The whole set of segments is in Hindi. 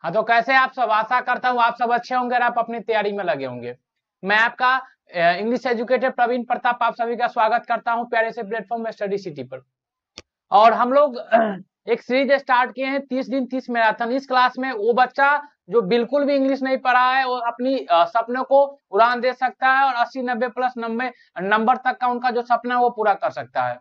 हाँ, तो कैसे आप सब, आशा करता हूँ आप सब अच्छे होंगे और आप अपनी तैयारी में लगे होंगे। मैं आपका इंग्लिश एजुकेटर प्रवीण प्रताप आप सभी का स्वागत करता हूँ प्यारे से प्लेटफॉर्म में स्टडी सिटी पर। और हम लोग एक सीरीज स्टार्ट किए हैं 30 दिन 30 मैराथन। इस क्लास में वो बच्चा जो बिल्कुल भी इंग्लिश नहीं पढ़ा है वो अपनी सपनों को उड़ान दे सकता है और 80-90 प्लस नंबर तक का उनका जो सपना है वो पूरा कर सकता है।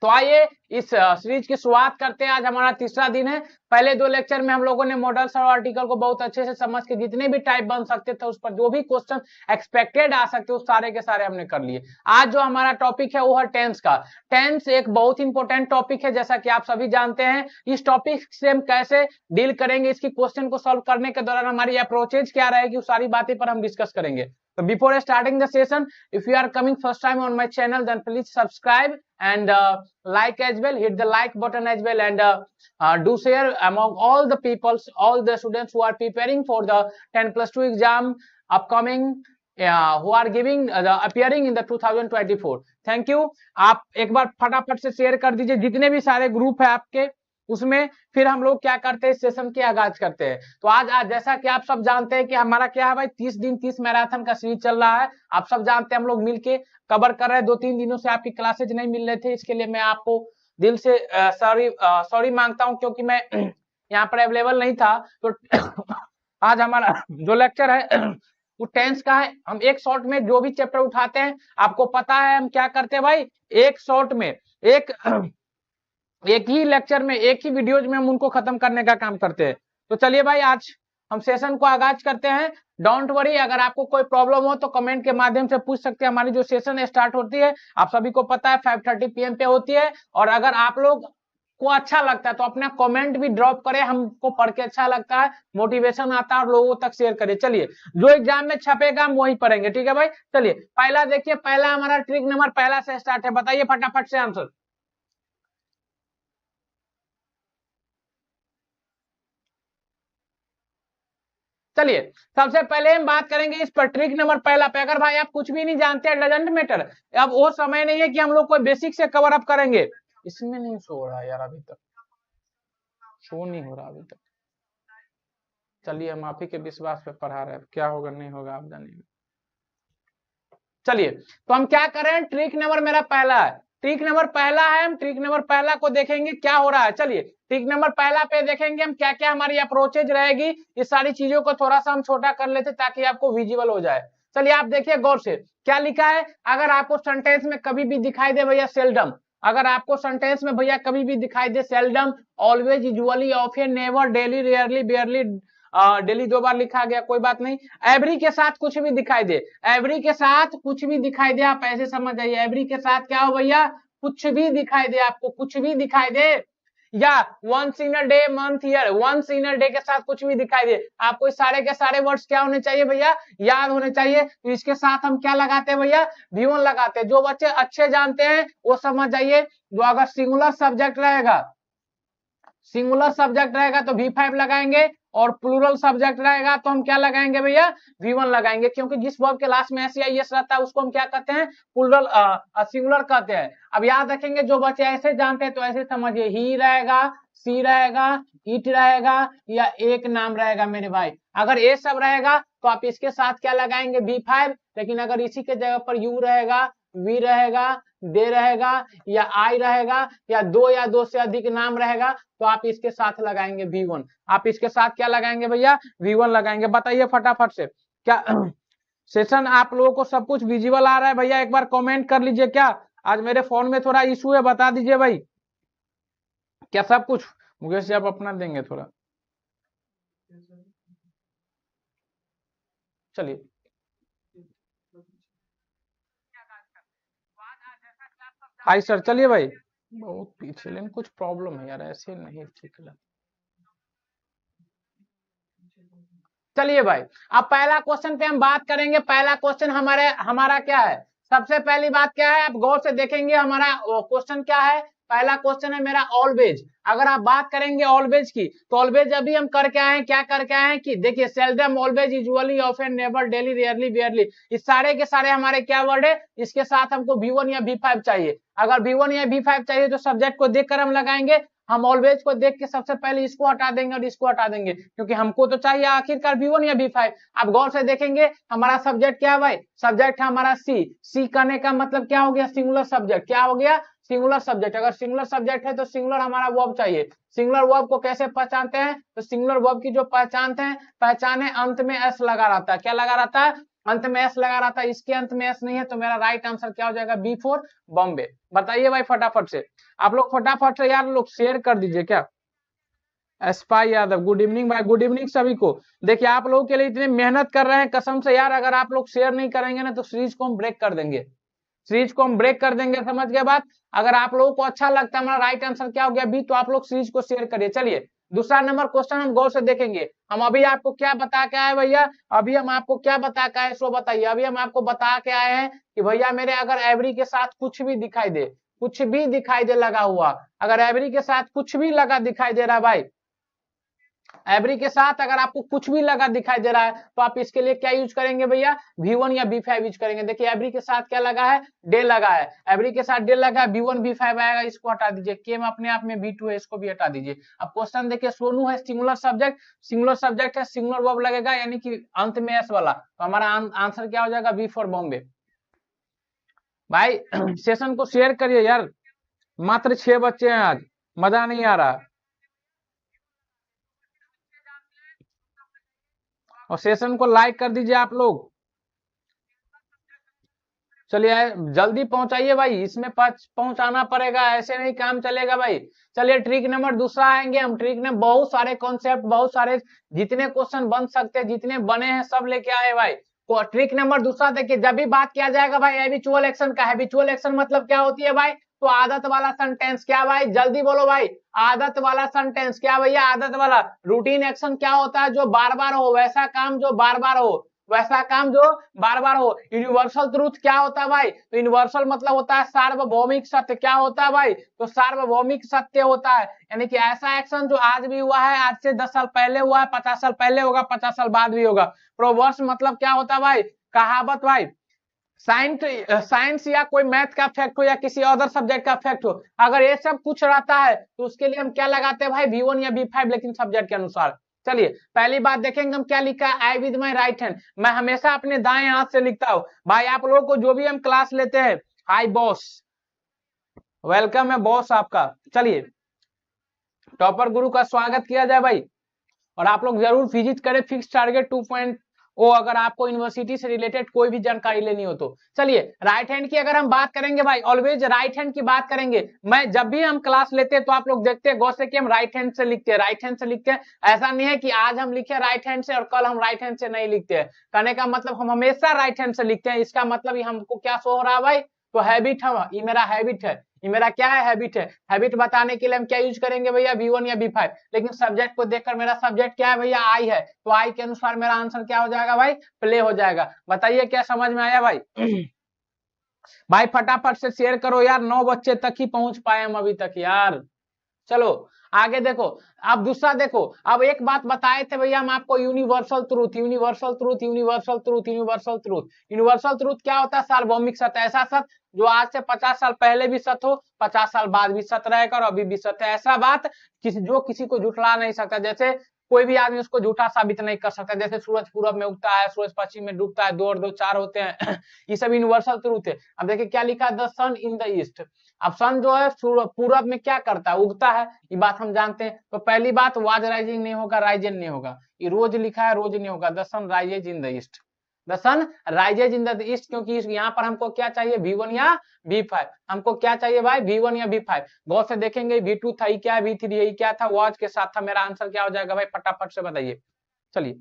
तो आइए इस सीरीज की शुरुआत करते हैं। आज हमारा तीसरा दिन है। पहले 2 लेक्चर में हम लोगों ने मॉडल्स और आर्टिकल को बहुत अच्छे से समझ के जितने भी टाइप बन सकते थे उस पर जो भी क्वेश्चन एक्सपेक्टेड आ सकते उस सारे के सारे हमने कर लिए। आज जो हमारा टॉपिक है वो है टेंस का। टेंस एक बहुत इंपॉर्टेंट टॉपिक है, जैसा कि आप सभी जानते हैं। इस टॉपिक से हम कैसे डील करेंगे, इसकी क्वेश्चन को सॉल्व करने के दौरान हमारी अप्रोचेज क्या रहेगी, उस सारी बातें पर हम डिस्कस करेंगे। So before starting the session, if you are coming first time on my channel, then please subscribe and like as well, hit the like button as well, and do share among all the peoples, all the students who are preparing for the 10+2 exam upcoming, who are giving appearing in the 2024. Thank you. आप एक बार फटाफट से शेयर कर दीजिए जितने भी सारे ग्रुप है आपके उसमें। फिर हम लोग क्या करते हैं, सेशन की आगाज करते हैं। तो आज जैसा कि आप सब जानते हैं कि हमारा क्या है भाई, 30 दिन 30 मैराथन का सीरीज चल रहा है। आप सब जानते हैं हम लोग मिलके कवर कर रहे हैं। 2-3 दिनों से आपकी क्लासेज नहीं मिल रहे थे, इसके लिए मैं आपको दिल से सॉरी मांगता हूं, क्योंकि मैं यहाँ पर अवेलेबल नहीं था। तो आज हमारा जो लेक्चर है वो टेंस का है। हम एक शॉर्ट में जो भी चैप्टर उठाते हैं, आपको पता है हम क्या करते हैं भाई, एक शॉर्ट में एक ही लेक्चर में, एक ही वीडियोज में हम उनको खत्म करने का काम करते हैं। तो चलिए भाई आज हम सेशन को आगाज करते हैं। डोंट वरी, अगर आपको कोई प्रॉब्लम हो तो कमेंट के माध्यम से पूछ सकते हैं। हमारी जो सेशन स्टार्ट होती है आप सभी को पता है 5:30 PM पे होती है। और अगर आप लोग को अच्छा लगता है तो अपना कमेंट भी ड्रॉप करें, हमको पढ़ के अच्छा लगता है, मोटिवेशन आता है और लोगों तक शेयर करें। चलिए जो एग्जाम में छपेगा हम वही पढ़ेंगे, ठीक है भाई। चलिए पहला देखिए, पहला हमारा ट्रिक नंबर पहला से स्टार्ट है। बताइए फटाफट से आंसर। चलिए सबसे पहले हम बात करेंगे इस पर, ट्रिक नंबर पहला पे। अगर भाई आप कुछ भी नहीं जानते, डजंट मैटर, अब वो समय नहीं है कि हम लोग कोई बेसिक से कवर अप करेंगे। इसमें नहीं शो हो रहा यार, अभी तक शो नहीं हो रहा अभी तक। चलिए हम आप ही के विश्वास पे पढ़ा रहे हैं, क्या होगा नहीं होगा आप जानिए। चलिए तो हम क्या करें, ट्रिक नंबर मेरा पहला है, ट्रिक नंबर पहला है। हम ट्रिक नंबर पहला को देखेंगे क्या हो रहा है। चलिए ट्रिक नंबर पहला पे देखेंगे हम क्या क्या हमारी अप्रोचेज रहेगी। ये सारी चीजों को थोड़ा सा हम छोटा कर लेते ताकि आपको विजिबल हो जाए। चलिए आप देखिए गौर से क्या लिखा है। अगर आपको सेंटेंस में कभी भी दिखाई दे भैया सेल्डम, अगर आपको सेंटेंस में भैया कभी भी दिखाई दे seldom, always, usually, often, never, daily, rarely, barely, daily 2 बार लिखा गया कोई बात नहीं। एवरी के साथ कुछ भी दिखाई दे, एवरी के साथ कुछ भी दिखाई दे, आप ऐसे समझ जाइए एवरी के साथ क्या हो भैया, कुछ भी दिखाई दे, आपको कुछ भी दिखाई दे, या once in a day, month, year, once in a day के साथ कुछ भी दिखाई दे, आपको सारे के सारे वर्ड्स क्या होने चाहिए भैया, याद होने चाहिए। तो इसके साथ हम क्या लगाते हैं भैया, V1 लगाते हैं। जो बच्चे अच्छे जानते हैं वो समझ जाइए, जो अगर सिंगुलर सब्जेक्ट रहेगा, सिंगुलर सब्जेक्ट रहेगा तो V5 लगाएंगे, और प्लूरल सब्जेक्ट रहेगा तो हम क्या लगाएंगे भैया, V1 लगाएंगे। क्योंकि जिस वर्ब के लास्ट में ऐसे एस रहता है उसको हम क्या कहते हैं, प्लूरल सिंगुलर कहते हैं। अब याद रखेंगे, जो बच्चे ऐसे जानते हैं तो ऐसे समझिए, ही रहेगा, सी रहेगा, इट रहेगा, या एक नाम रहेगा मेरे भाई। अगर ये सब रहेगा तो आप इसके साथ क्या लगाएंगे, V5। लेकिन अगर इसी के जगह पर यू रहेगा, वी रहेगा, दे रहेगा, या आई रहेगा, या दो से अधिक नाम रहेगा तो आप इसके साथ लगाएंगे V1। आप इसके साथ क्या लगाएंगे भैया, V1 लगाएंगे। बताइए फटाफट से क्या सेशन आप लोगों को सब कुछ विजिबल आ रहा है भैया, एक बार कमेंट कर लीजिए। क्या आज मेरे फोन में थोड़ा इशू है, बता दीजिए भाई, क्या सब कुछ मुकेश जी आप अपना देंगे थोड़ा। चलिए हाय सर, चलिए भाई, बहुत पीछे लेकिन कुछ प्रॉब्लम है यार, ऐसे नहीं ठीक लग। चलिए भाई अब पहला क्वेश्चन पे हम बात करेंगे। पहला क्वेश्चन हमारा क्या है, सबसे पहली बात क्या है, आप गौर से देखेंगे हमारा क्वेश्चन क्या है। पहला क्वेश्चन है मेरा ऑलवेज। अगर आप बात करेंगे ऑलवेज की तो ऑलवेज अभी हम करके आए हैं, क्या करके आए हैं कि देखिए seldom, always, usually, often, never, daily, rarely, बेयरली, इस सारे के सारे हमारे क्या वर्ड है। इसके साथ हमको V1 या V5 चाहिए। अगर V1 या V5 चाहिए तो सब्जेक्ट को देखकर हम लगाएंगे। हम ऑलवेज को देख के सबसे पहले इसको हटा देंगे और इसको हटा देंगे, क्योंकि हमको तो चाहिए आखिरकार V1 या V5। अब गौर से देखेंगे हमारा सब्जेक्ट क्या है भाई, सब्जेक्ट है हमारा सी करने का मतलब क्या हो गया, सिंगुलर सब्जेक्ट। क्या हो गया, सिंगुलर सब्जेक्ट। अगर सिंगुलर सब्जेक्ट है तो सिंगुलर हमारा वर्ब चाहिए। सिंगुलर वर्ब को कैसे पहचानते हैं, तो सिंगुलर वर्ब की जो पहचान है अंत में एस लगा रहता है। क्या लगा रहता है, अंत में एस लगा रहता है। इसके अंत में एस नहीं है तो मेरा राइट आंसर क्या हो जाएगा, B4 बॉम्बे। बताइए भाई फटाफट से, आप लोग फटाफट से यार लोग शेयर कर दीजिए। क्या एस्पाई यादव, गुड इवनिंग भाई, गुड इवनिंग सभी को। देखिए आप लोगों के लिए इतनी मेहनत कर रहे हैं, कसम से यार अगर आप लोग शेयर नहीं करेंगे ना तो सीरीज को हम ब्रेक कर देंगे, सीरीज को हम ब्रेक कर देंगे। समझ गए बात। अगर आप लोगों को अच्छा लगता है, हमारा राइट आंसर क्या हो गया बी, तो आप लोग सीरीज को शेयर करिए। चलिए दूसरा नंबर क्वेश्चन हम गौर से देखेंगे। हम अभी आपको क्या बता के आए भैया, अभी हम आपको क्या बता के आए सो बताइए। अभी हम आपको बता के आए हैं कि भैया मेरे अगर एवरी के साथ कुछ भी दिखाई दे, कुछ भी दिखाई दे लगा हुआ, अगर एवरी के साथ कुछ भी लगा दिखाई दे रहा है भाई, एवरी के साथ अगर आपको कुछ भी लगा दिखाई दे रहा है तो आप इसके लिए क्या यूज करेंगे भैया, V1 या B5 यूज करेंगे। देखिए एवरी के साथ क्या लगा है, डे लगा है, एवरी के साथ डे लगा है, B1 B5 आएगा, इसको हटा दीजिए। केम अपने आप में B2 है, इसको भी हटा दीजिए। अब क्वेश्चन देखिए, सोनू है सिंगुलर सब्जेक्ट, सिंगुलर सब्जेक्ट है, सिंगुलर वर्ब लगेगा यानी कि अंत में एस वाला, तो हमारा आंसर क्या हो जाएगा, B4 बॉम्बे। भाई सेशन को शेयर करिए यार, मात्र 6 बच्चे हैं आज, मजा नहीं आ रहा। और सेशन को लाइक कर दीजिए आप लोग। चलिए जल्दी पहुंचाइए भाई, इसमें पहुंचाना पड़ेगा, ऐसे नहीं काम चलेगा भाई। चलिए ट्रिक नंबर दूसरा आएंगे हम। ट्रिक में बहुत सारे कॉन्सेप्ट, बहुत सारे जितने क्वेश्चन बन सकते हैं, जितने बने हैं सब लेके आए भाई। तो ट्रिक नंबर दूसरा देखिए, जब भी बात किया जाएगा भाई हैबिचुअल एक्शन का, हैबिचुअल एक्शन मतलब क्या होती है भाई, तो आदत वाला सेंटेंस। क्या भाई, जल्दी बोलो भाई, आदत वाला सेंटेंस। क्या भैया, आदत वाला। रूटीन एक्शन क्या होता है, जो बार बार हो, वैसा काम जो बार बार हो, वैसा काम जो बार बार हो। यूनिवर्सल ट्रूथ क्या होता है भाई, तो यूनिवर्सल मतलब होता है सार्वभौमिक सत्य। क्या होता है भाई, तो सार्वभौमिक सत्य होता है, यानी कि ऐसा एक्शन जो आज भी हुआ है, आज से 10 साल पहले हुआ है, 50 साल पहले होगा, 50 साल बाद भी होगा। प्रोवर्स मतलब क्या होता है भाई, कहावत भाई। साइंस या कोई मैथ का फैक्ट हो या किसी अदर सब्जेक्ट का फैक्ट हो, अगर ये सब कुछ रहता है तो उसके लिए हम क्या लगाते हैं भाई, V1 या B5, लेकिन सब्जेक्ट के अनुसार। चलिए पहली बात देखेंगे हम क्या लिखा है, आई विद माई राइट हैंड। मैं हमेशा अपने दाएं हाथ से लिखता हूं भाई। आप लोगों को जो भी हम क्लास लेते हैं, हाय बॉस, वेलकम है बॉस आपका। चलिए टॉपर गुरु का स्वागत किया जाए भाई, और आप लोग जरूर विजिट करें फिक्स टारगेट 2.0 अगर आपको यूनिवर्सिटी से रिलेटेड कोई भी जानकारी लेनी हो तो। चलिए राइट हैंड की अगर हम बात करेंगे भाई, ऑलवेज राइट हैंड की बात करेंगे। मैं जब भी हम क्लास लेते हैं तो आप लोग देखते हैं गौर से कि हम राइट हैंड से लिखते हैं, राइट हैंड से लिखते हैं। ऐसा नहीं है कि आज हम लिखे राइट हैंड से और कल हम राइट हैंड से नहीं लिखते हैं। कहने का मतलब हम हमेशा राइट हैंड से लिखते हैं। इसका मतलब ही हमको क्या शो हो रहा है भाई, तो हैबिट है, ये मेरा हैबिट है, ये मेरा क्या है, हैबिट है। हैबिट बताने के लिए हम क्या यूज करेंगे भैया, V1 या B5। लेकिन सब्जेक्ट को देखकर मेरा सब्जेक्ट क्या है भैया, आई है, तो आई के अनुसार मेरा आंसर क्या हो जाएगा भाई, प्ले हो जाएगा। बताइए क्या समझ में आया भाई। भाई फटाफट से शेयर करो यार, 9 बच्चे तक ही पहुंच पाए हम अभी तक यार। चलो आगे देखो। अब दूसरा देखो, अब एक बात बताए थे भैया हम आपको, universal truth, universal truth, universal truth, universal truth. Universal truth क्या होता है, सार्वभौमिक सत्य। ऐसा सत्य जो आज से 50 साल पहले भी सत्य हो, 50 साल बाद भी सत्य रहेगा और अभी भी सत्य है। ऐसा बात जो किसी को झुठला नहीं सकता, जैसे कोई भी आदमी उसको झूठा साबित नहीं कर सकता। जैसे सूरज पूरब में उगता है, सूरज पश्चिम में डूबता है, 2 और 2 4 होते हैं। ये सब यूनिवर्सल ट्रूथ है। अब देखिए क्या लिखा है, the sun in the east. अब सन जो है पूरब में क्या करता है, उगता है, ये बात हम जानते हैं। तो पहली बात वाज राइजिंग नहीं होगा, राइजेन नहीं होगा। ये रोज लिखा है, रोज नहीं होगा। The sun rises in the east, the sun rises in the east, क्योंकि यहाँ पर हमको क्या चाहिए, V1 या B5। हमको क्या चाहिए भाई, V1 या B5। गौर से देखेंगे V2 था, ये क्या है, V3 यही क्या था, वाज के साथ था। मेरा आंसर क्या हो जाएगा भाई, फटाफट से बताइए। चलिए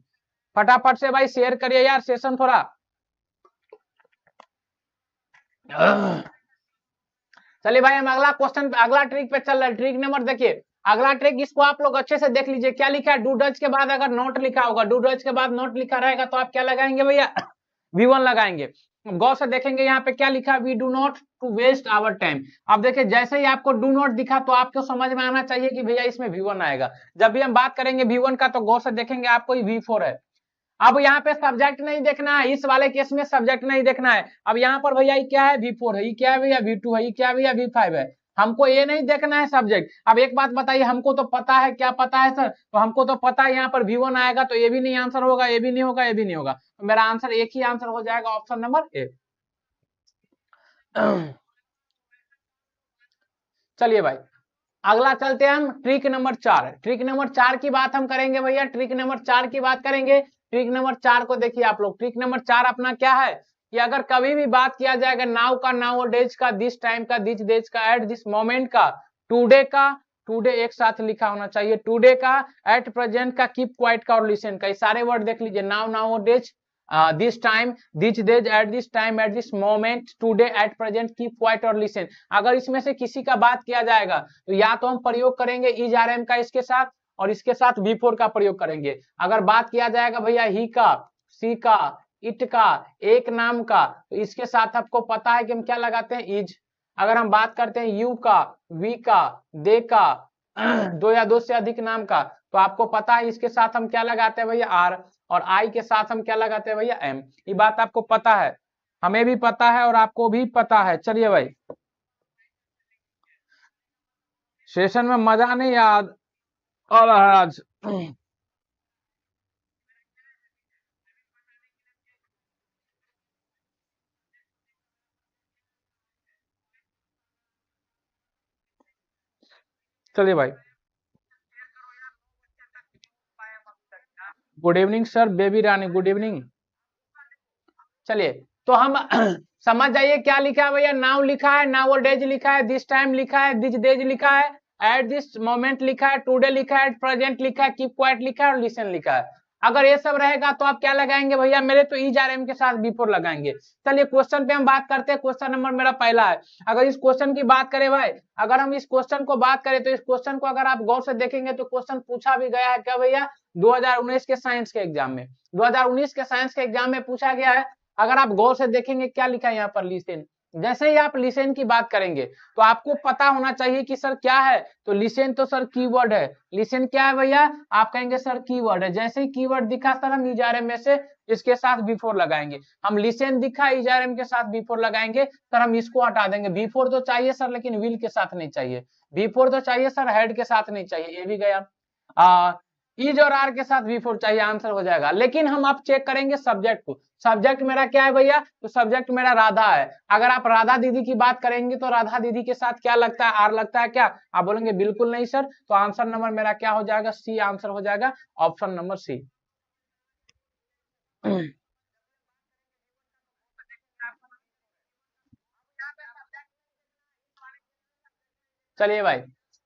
फटाफट से भाई शेयर करिए यार, सेशन थोड़ा। चलिए भाई हम अगला क्वेश्चन, अगला ट्रिक पे चल रहे हैं। ट्रिक नंबर देखिए, अगला ट्रिक, इसको आप लोग अच्छे से देख लीजिए। क्या लिखा है, डू डच के बाद अगर नोट लिखा होगा, डू डच के बाद नोट लिखा रहेगा तो आप क्या लगाएंगे भैया, V1 लगाएंगे। गौर से देखेंगे यहाँ पे क्या लिखा है, we do not to waste our time. अब देखिए जैसे ही आपको डू नॉट दिखा तो आपको समझ में आना चाहिए कि भैया इसमें V1 आएगा। जब भी हम बात करेंगे V1 का तो गौर से देखेंगे आपको V4 है। अब यहाँ पे सब्जेक्ट नहीं देखना है, इस वाले केस में सब्जेक्ट नहीं देखना है। अब यहाँ पर भैया क्या है, V4 है, ये क्या है भैया, V2 है, ये क्या है भैया, V5 है। हमको ये नहीं देखना है सब्जेक्ट। अब एक बात बताइए, हमको तो पता है, क्या पता है सर, तो हमको तो पता है यहाँ पर V1 आएगा, तो ये भी नहीं आंसर होगा, ये भी नहीं होगा, ये भी नहीं होगा, तो मेरा आंसर एक ही आंसर हो जाएगा, ऑप्शन नंबर ए। चलिए भाई अगला चलते हैं हम ट्रिक नंबर 4। ट्रिक नंबर 4 की बात हम करेंगे भैया, ट्रिक नंबर 4 की बात करेंगे। ट्रिक नंबर 4 को देखिए आप लोग, ट्रिक नंबर 4 अपना क्या है कि अगर कभी भी बात किया जाएगा नाउ का, नाउ डेज का, दिस टाइम का, दिस डेज का, एट दिस मोमेंट का, टुडे का, टुडे एक साथ लिखा होना चाहिए, टुडे का, एट प्रेजेंट का, कीप क्वाइट का और लिसन का, ये सारे वर्ड देख लीजिए, now, now days, this time, this days, at this time, at this moment, today, at present, keep quiet और लिसन। अगर इसमें से किसी का बात किया जाएगा तो या तो हम प्रयोग करेंगे इज आर एम का इसके साथ, और इसके साथ बिफोर का प्रयोग करेंगे। अगर बात किया जाएगा भैया ही का, सी का, इट का, एक नाम का, तो इसके साथ आपको पता है कि हम क्या लगाते हैं, इज। अगर हम बात करते हैं यू का, वी का, दे का, दो या दो से अधिक नाम का, तो आपको पता है इसके साथ हम क्या लगाते हैं भैया, आर, और आई के साथ हम क्या लगाते हैं भैया, एम। ये बात आपको पता है, हमें भी पता है और आपको भी पता है। चलिए भाई सेशन में मजा नहीं याद आ रहा है आज। चलिए भाई good evening sir, Baby Rani good evening. चलिए तो हम समझ जाइए क्या लिखा है भैया, नाउ लिखा है, नाउ डेज लिखा है, दिस टाइम लिखा है, दिस डेज लिखा है, एट दिस मोमेंट लिखा है, टुडे लिखा है, एट प्रेजेंट लिखा है, कीप क्वाइट लिखा है और लिसन लिखा है। अगर ये सब रहेगा तो आप क्या लगाएंगे भैया, मेरे तो इज आर एम के साथ बिफोर लगाएंगे। चलिए क्वेश्चन पे हम बात करते हैं, क्वेश्चन नंबर मेरा पहला है। अगर इस क्वेश्चन की बात करें भाई, अगर हम इस क्वेश्चन को बात करें तो इस क्वेश्चन को अगर आप गौर से देखेंगे तो क्वेश्चन पूछा भी गया है क्या भैया, 2019 के साइंस के एग्जाम में, 2019 के साइंस के एग्जाम में पूछा गया है। अगर आप गौर से देखेंगे क्या लिखा है यहाँ पर, लिसन। जैसे ही आप लिसन की बात करेंगे तो आपको पता होना चाहिए कि सर क्या है, तो लिसन तो सर कीवर्ड है। लिसन क्या है भैया, आप कहेंगे सर कीवर्ड है। जैसे ही कीवर्ड दिखा सर हम इजारे में से इसके साथ बिफोर लगाएंगे। हम लिसन दिखा इजारे के साथ बिफोर लगाएंगे, सर हम इसको हटा देंगे। बिफोर तो चाहिए सर लेकिन विल के साथ नहीं चाहिए, बिफोर तो चाहिए सर हेड के साथ नहीं चाहिए, ये भी गया। इज और आर के साथ बिफोर चाहिए, आंसर हो जाएगा। लेकिन हम आप चेक करेंगे सब्जेक्ट को, सब्जेक्ट मेरा क्या है भैया, तो सब्जेक्ट मेरा राधा है। अगर आप राधा दीदी की बात करेंगे तो राधा दीदी के साथ क्या लगता है, आर लगता है क्या, आप बोलेंगे बिल्कुल नहीं सर, तो आंसर नंबर मेरा क्या हो जाएगा, सी आंसर हो जाएगा, ऑप्शन नंबर सी। चलिए भाई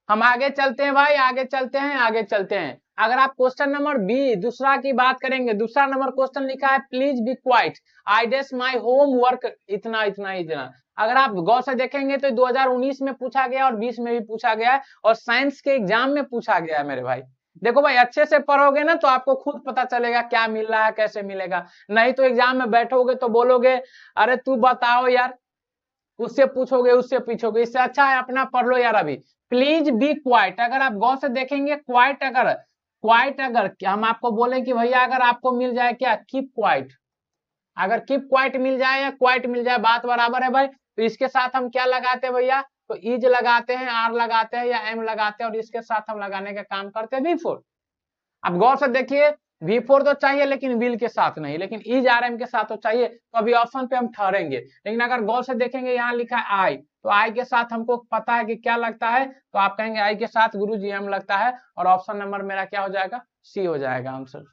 हम आगे चलते हैं भाई, आगे चलते हैं, आगे चलते हैं। अगर आप क्वेश्चन नंबर बी दूसरा की बात करेंगे, दूसरा नंबर क्वेश्चन लिखा है please be quiet, I does my homework, इतना इतना इतना। अगर आप गौर से देखेंगे तो 2019 में पूछा गया और 20 में भी पूछा गया है और साइंस के एग्जाम में पूछा गया है मेरे भाई। देखो भाई अच्छे से पढ़ोगे ना तो आपको खुद पता चलेगा क्या मिल रहा है, कैसे मिलेगा। नहीं तो एग्जाम में बैठोगे तो बोलोगे अरे तू बताओ यार, उससे पूछोगे उससे पूछोगे, इससे अच्छा है अपना पढ़ लो यार अभी। प्लीज बी क्वाइट, अगर आप गौर से देखेंगे क्वाइट, अगर क्वाइट अगर हम आपको बोले कि भैया अगर आपको मिल जाए क्या, कीप क्वाइट, अगर कीप क्वाइट मिल जाए या क्वाइट मिल जाए बात बराबर है भाई। तो इसके साथ हम क्या लगाते हैं भैया, तो इज लगाते हैं, आर लगाते हैं या एम लगाते हैं, और इसके साथ हम लगाने का काम करते हैं बिफोर। अब गौर से देखिए V4 तो चाहिए लेकिन विल के साथ नहीं, लेकिन इज आर एम के साथ तो चाहिए, तो अभी ऑप्शन पे हम ठहरेंगे। लेकिन अगर गौर से देखेंगे यहाँ लिखा है आई, तो आई के साथ हमको पता है कि क्या लगता है, तो आप कहेंगे आई के साथ गुरु जी एम लगता है, और ऑप्शन नंबर मेरा क्या हो जाएगा, सी हो जाएगा आंसर।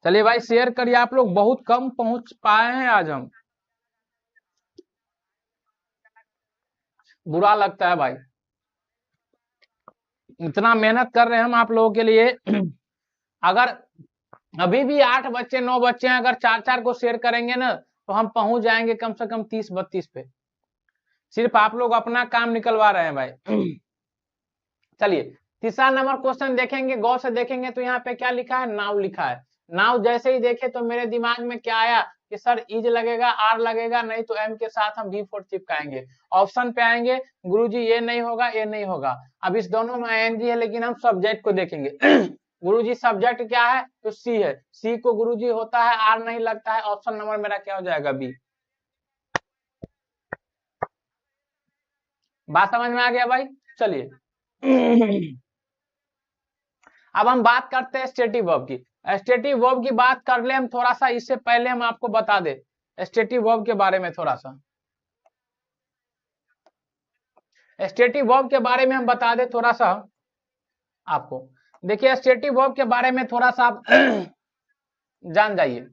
चलिए भाई शेयर करिए, आप लोग बहुत कम पहुंच पाए हैं आज हम, बुरा लगता है भाई, इतना मेहनत कर रहे हैं हम आप लोगों के लिए। अगर अभी भी 8 बच्चे 9 बच्चे हैं, अगर चार चार को शेयर करेंगे ना तो हम पहुंच जाएंगे कम से कम 30-32 पे। सिर्फ आप लोग अपना काम निकलवा रहे हैं भाई। चलिए तीसरा नंबर क्वेश्चन देखेंगे, गौर से देखेंगे तो यहाँ पे क्या लिखा है, नाउ लिखा है। नाउ जैसे ही देखे तो मेरे दिमाग में क्या आया कि सर इज लगेगा, आर लगेगा, नहीं तो एम के साथ हम V4 चिपकाएंगे। ऑप्शन पे आएंगे गुरुजी ये नहीं होगा, ये नहीं होगा। अब इस दोनों में ING है लेकिन हम सब्जेक्ट को देखेंगे। गुरुजी सब्जेक्ट क्या है, तो सी है, सी को गुरुजी होता है, आर नहीं लगता है, ऑप्शन नंबर मेरा क्या हो जाएगा, बी। बात समझ में आ गया भाई? चलिए अब हम बात करते हैं स्टेटिव वर्ब की। स्टेटिव वर्ब की बात कर ले हम थोड़ा सा, इससे पहले हम आपको बता दे स्टेटिव वर्ब के बारे में थोड़ा सा। स्टेटिव वर्ब के बारे में हम बता दे थोड़ा सा आपको। देखिए स्टेटिव वर्ब के बारे में थोड़ा सा आप जान जाइए।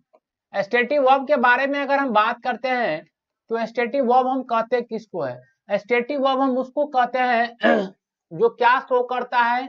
स्टेटिव वर्ब के बारे में अगर हम बात करते हैं तो स्टेटिव वर्ब हम कहते हैं किसको है? स्टेटिव वर्ब हम उसको कहते हैं जो क्या शो करता है,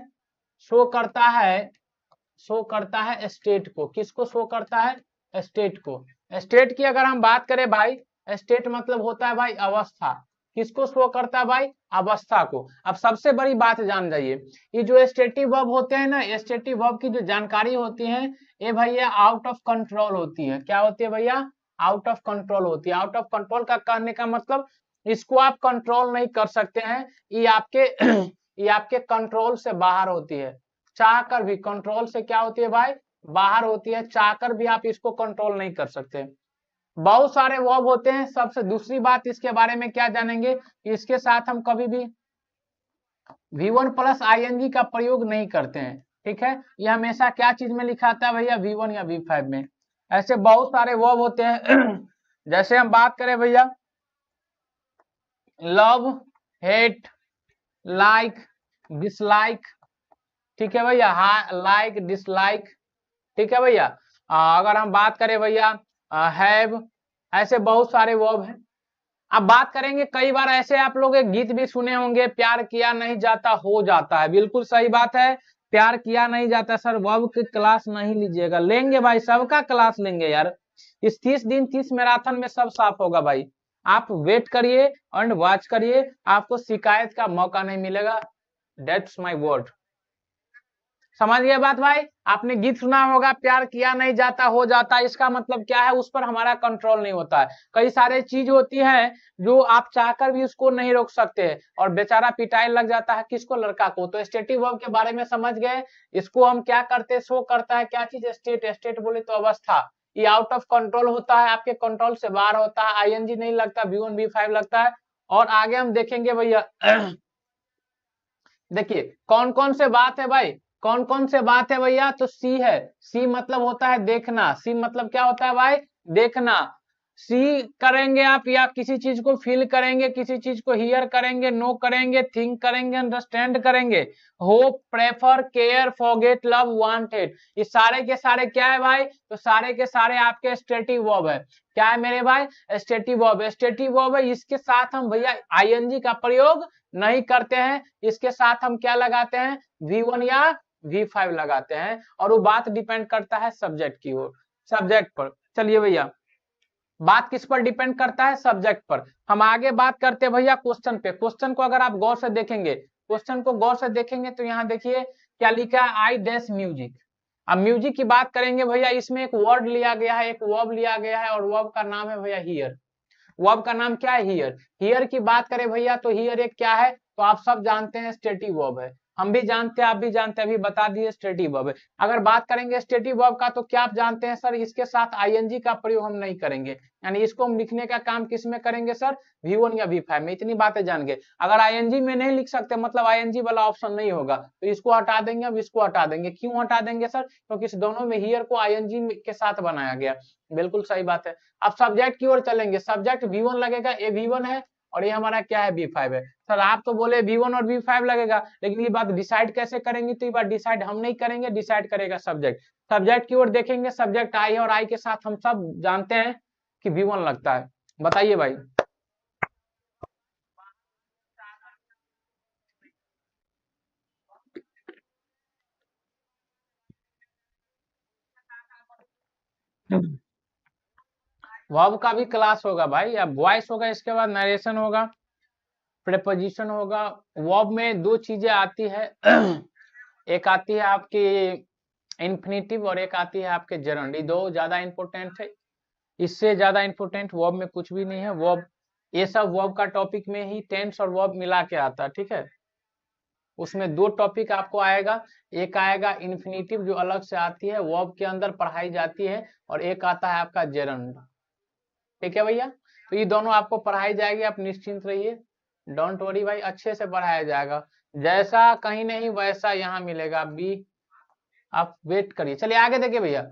शो करता है स्टेट को। किसको शो करता है? स्टेट को। स्टेट की अगर हम बात करें भाई, स्टेट मतलब होता है भाई अवस्था। किसको शो करता है भाई? अवस्था को। अब सबसे बड़ी बात जान जाइए, ये जो स्टेटिव वर्ब होते हैं ना, स्टेटिव वर्ब की जो जानकारी होती है ये भैया आउट ऑफ कंट्रोल होती है। क्या होती है भैया? आउट ऑफ कंट्रोल होती है। आउट ऑफ कंट्रोल का कहने का मतलब इसको आप कंट्रोल नहीं कर सकते हैं, ये आपके ये आपके कंट्रोल से बाहर होती है। चाह कर भी कंट्रोल से क्या होती है भाई? बाहर होती है। चाहकर भी आप इसको कंट्रोल नहीं कर सकते। बहुत सारे वर्ब होते हैं। सबसे दूसरी बात इसके बारे में क्या जानेंगे, इसके साथ हम कभी भी V1 प्लस ING का प्रयोग नहीं करते हैं। ठीक है, ये हमेशा क्या चीज में लिखा आता है भैया? V1 या V5 में। ऐसे बहुत सारे वर्ब होते हैं जैसे हम बात करें भैया लव, हेट, लाइक, डिसलाइक। ठीक है भैया, हाँ लाइक, डिसलाइक। ठीक है भैया। अगर हम बात करें भैया हैव, ऐसे बहुत सारे वर्ब हैं। अब बात करेंगे, कई बार ऐसे आप लोग एक गीत भी सुने होंगे, प्यार किया नहीं जाता हो जाता है। बिल्कुल सही बात है, प्यार किया नहीं जाता। सर वर्ब की क्लास नहीं लीजिएगा? लेंगे भाई, सबका क्लास लेंगे यार। इस 30 दिन 30 मैराथन में सब साफ होगा भाई। आप वेट करिए एंड वॉच करिए, आपको शिकायत का मौका नहीं मिलेगा। That's my word. समझ गए बात भाई? आपने गीत सुना होगा, प्यार किया नहीं जाता हो जाता, इसका मतलब क्या है? उस पर हमारा कंट्रोल नहीं होता है। कई सारे चीज होती है जो आप चाहकर भी उसको नहीं रोक सकते हैं और बेचारा पिटाई लग जाता है। किसको? लड़का को। तो स्टेटिव वर्ब के बारे में समझ गए। इसको हम क्या करते हैं? शो करता है क्या चीज? स्टेट। स्टेट बोले तो अवस्था। ये आउट ऑफ कंट्रोल होता है, आपके कंट्रोल से बाहर होता है। ING नहीं लगता, V1 V5 लगता है। और आगे हम देखेंगे भैया देखिए कौन कौन से बात है भाई, कौन कौन से बात है भैया? तो सी है। सी मतलब होता है देखना। सी मतलब क्या होता है भाई? देखना। सी करेंगे आप या किसी चीज को फील करेंगे, किसी चीज को हियर करेंगे, नो करेंगे, थिंक करेंगे, अंडरस्टैंड करेंगे। Hope, prefer, care, forget, love, wanted, ये सारे के सारे क्या है भाई? तो सारे के सारे आपके स्टेटिव वर्ब है। क्या है मेरे भाई? Stative verb. स्टेटिव वर्ब है, इसके साथ हम भैया ING का प्रयोग नहीं करते हैं। इसके साथ हम क्या लगाते हैं? V1 या V5 लगाते हैं। और वो बात डिपेंड करता है सब्जेक्ट की ओर, सब्जेक्ट पर। चलिए भैया, बात किस पर डिपेंड करता है? सब्जेक्ट पर। हम आगे बात करते हैं भैया क्वेश्चन पे। क्वेश्चन को अगर आप गौर से देखेंगे, क्वेश्चन को गौर से देखेंगे तो यहाँ देखिए क्या लिखा है? I dash music. अब म्यूजिक की बात करेंगे भैया, इसमें एक वर्ड लिया गया है, एक वर्ब लिया गया है, और वर्ब का नाम है भैया हियर। वर्ब का नाम क्या है? हियर। हियर की बात करें भैया तो हियर एक क्या है? तो आप सब जानते हैं स्टेटिव वर्ब है। हम भी जानते हैं, आप भी जानते हैं, अभी बता दिए स्टेटिव वर्ब है। अगर बात करेंगे स्टेटिव वर्ब का तो क्या आप जानते हैं सर? इसके साथ ING का प्रयोग हम नहीं करेंगे, यानी इसको हम लिखने का काम किस में करेंगे सर? V1 या V5 में। इतनी बातें जान गए। अगर ING में नहीं लिख सकते मतलब ING वाला ऑप्शन नहीं होगा तो इसको हटा देंगे, अब इसको हटा देंगे। क्यों हटा देंगे सर? क्योंकि इस दोनों में हियर को ING के साथ बनाया गया। बिल्कुल सही बात है। अब सब्जेक्ट की ओर चलेंगे। सब्जेक्ट V1 लगेगा, ये V1 है और ये हमारा क्या है? V5 है। सर आप तो बोले V1 और V5 लगेगा, लेकिन ये बात डिसाइड कैसे करेंगे? तो ये बात डिसाइड हम नहीं करेंगे, डिसाइड करेगा सब्जेक्ट। सब्जेक्ट की ओर देखेंगे, सब्जेक्ट आई और आई के साथ हम सब जानते हैं कि V1 लगता है। बताइए भाई। वर्ब का भी क्लास होगा भाई, अब वॉइस होगा, इसके बाद नरेशन होगा, प्रेपोजिशन होगा। वर्ब में दो चीजें आती है एक आती है आपकी इन्फिनेटिव और एक आती है आपके जरंड। ये दो ज्यादा इंपॉर्टेंट है, इससे ज्यादा इंपॉर्टेंट वर्ब में कुछ भी नहीं है। वर्ब ये सब वर्ब का टॉपिक में ही टेंस और वर्ब मिला के आता है। ठीक है, उसमें दो टॉपिक आपको आएगा, एक आएगा इन्फिनेटिव जो अलग से आती है वर्ब के अंदर पढ़ाई जाती है, और एक आता है आपका जेरंड। ठीक है भैया, तो ये दोनों आपको पढ़ाई जाएगी, आप निश्चिंत रहिए। डोंट वरी भाई, अच्छे से पढ़ाया जाएगा, जैसा कहीं नहीं वैसा यहाँ मिलेगा बी। आप वेट करिए, चलिए आगे देखिए भैया।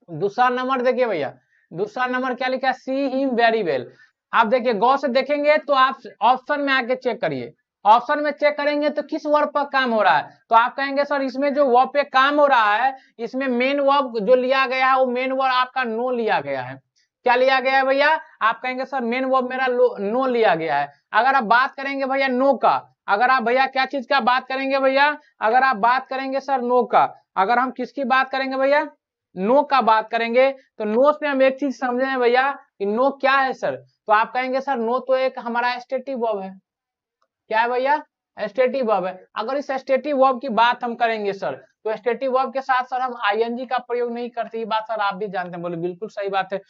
दूसरा नंबर देखिए भैया, दूसरा नंबर क्या लिखा है, सी हिम वेरी वेल। आप देखिए गौर से देखेंगे तो आप ऑप्शन में आके चेक करिए, ऑप्शन में चेक करेंगे तो किस वर्ब पर काम हो रहा है, तो आप कहेंगे सर इसमें जो वर्ब पे काम हो रहा है, इसमें मेन वर्ब जो लिया गया है वो मेन वर्ब आपका नो लिया गया है। क्या लिया गया है भैया, आप कहेंगे सर मेन वर्ब मेरा नो लिया गया है। अगर आप बात करेंगे भैया नो का, अगर आप भैया क्या चीज का बात करेंगे भैया, अगर आप बात करेंगे सर नो का, अगर हम किसकी बात करेंगे भैया, नो का बात करेंगे, तो नो से हम एक चीज समझे हैं भैया कि नो क्या है सर, तो आप कहेंगे सर नो तो एक हमारा एस्टेटिव वर्ब है। क्या है भैया, एस्टेटिव वर्ब है। अगर इस एस्टेटिव वर्ब की बात हम करेंगे सर, तो एस्टेटिव वर्ब के साथ सर हम आईएनजी का प्रयोग नहीं करते, ये बात सर आप भी जानते हैं, बोले बिल्कुल सही बात है,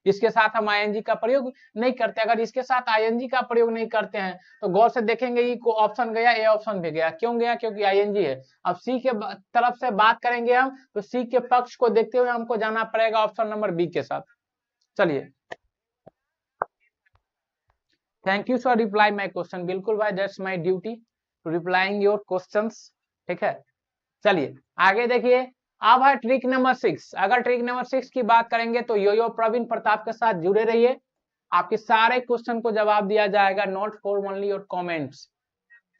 इसके साथ हम आईएनजी का प्रयोग नहीं करते। अगर इसके साथ आईएनजी का प्रयोग नहीं करते हैं तो गौर से देखेंगे ये को ऑप्शन गया, ए ऑप्शन भी गया, क्यों गया, क्योंकि आईएनजी है। अब सी के तरफ से बात करेंगे हम, तो सी के पक्ष को देखते हुए हमको जाना पड़ेगा ऑप्शन नंबर बी के साथ। चलिए, thank you sir reply my question, बिल्कुल भाई, that's my duty to replying your questions, ठीक है। चलिए आगे देखिए, अब है ट्रिक नंबर 6। अगर ट्रिक नंबर 6 की बात करेंगे तो यो प्रवीण प्रताप के साथ जुड़े रहिए, आपके सारे क्वेश्चन को जवाब दिया जाएगा, not for only your comments.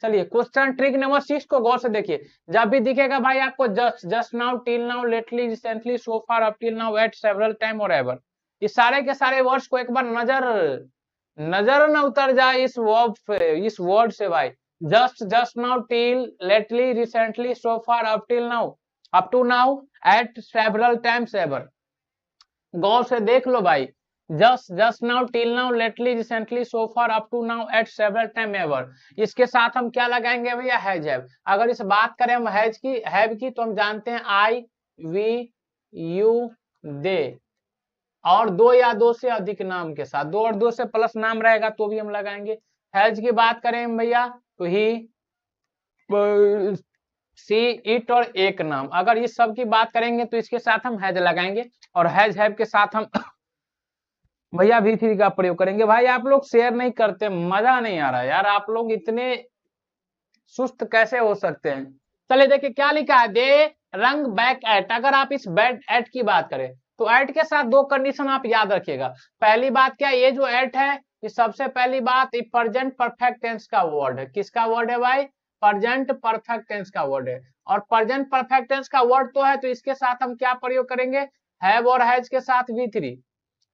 चलिए क्वेश्चन ट्रिक नंबर 6 को गौर से देखिए, जब भी दिखेगा भाई आपको just now, till now, lately, recently, so far, up till now, yet, several time और एवर, इस सारे के सारे वर्ड्स को एक बार नजर न उतर जाए इस वर्ड से भाई, just now, till, lately, recently, so far, up till now, up to now, yet, several times, ever. गौर से देख लो भाई, just now, till now, lately, recently, so far, up to now, yet, several time, ever, इसके साथ हम क्या लगाएंगे भैया, हैज हैव। अगर इस बात करें हम हैज की, हैव की, तो हम जानते हैं आई, वी, यू, दे, और दो या दो से अधिक नाम के साथ, दो और दो से प्लस नाम रहेगा तो भी हम लगाएंगे। हैज की बात करें भैया तो ही, सी, इट और एक नाम, अगर इस सब की बात करेंगे तो इसके साथ हम हैज लगाएंगे, और हैज हैव के साथ हम भैया V3 का प्रयोग करेंगे। भाई आप लोग शेयर नहीं करते, मजा नहीं आ रहा यार, आप लोग इतने सुस्त कैसे हो सकते हैं। चलिए देखिए क्या लिखा है, दे रंग बैक एट। अगर आप इस बैट एट की बात करें तो एट के साथ दो कंडीशन आप याद रखिएगा। पहली बात क्या, ये जो एट है ये सबसे पहली बात प्रेजेंट परफेक्ट टेंस का वर्ड है। किसका वर्ड है भाई, प्रेजेंट परफेक्ट टेंस का वर्ड है, और प्रेजेंट परफेक्ट टेंस का वर्ड तो है, तो इसके साथ हम क्या प्रयोग करेंगे, हैव और हैज के साथ V3।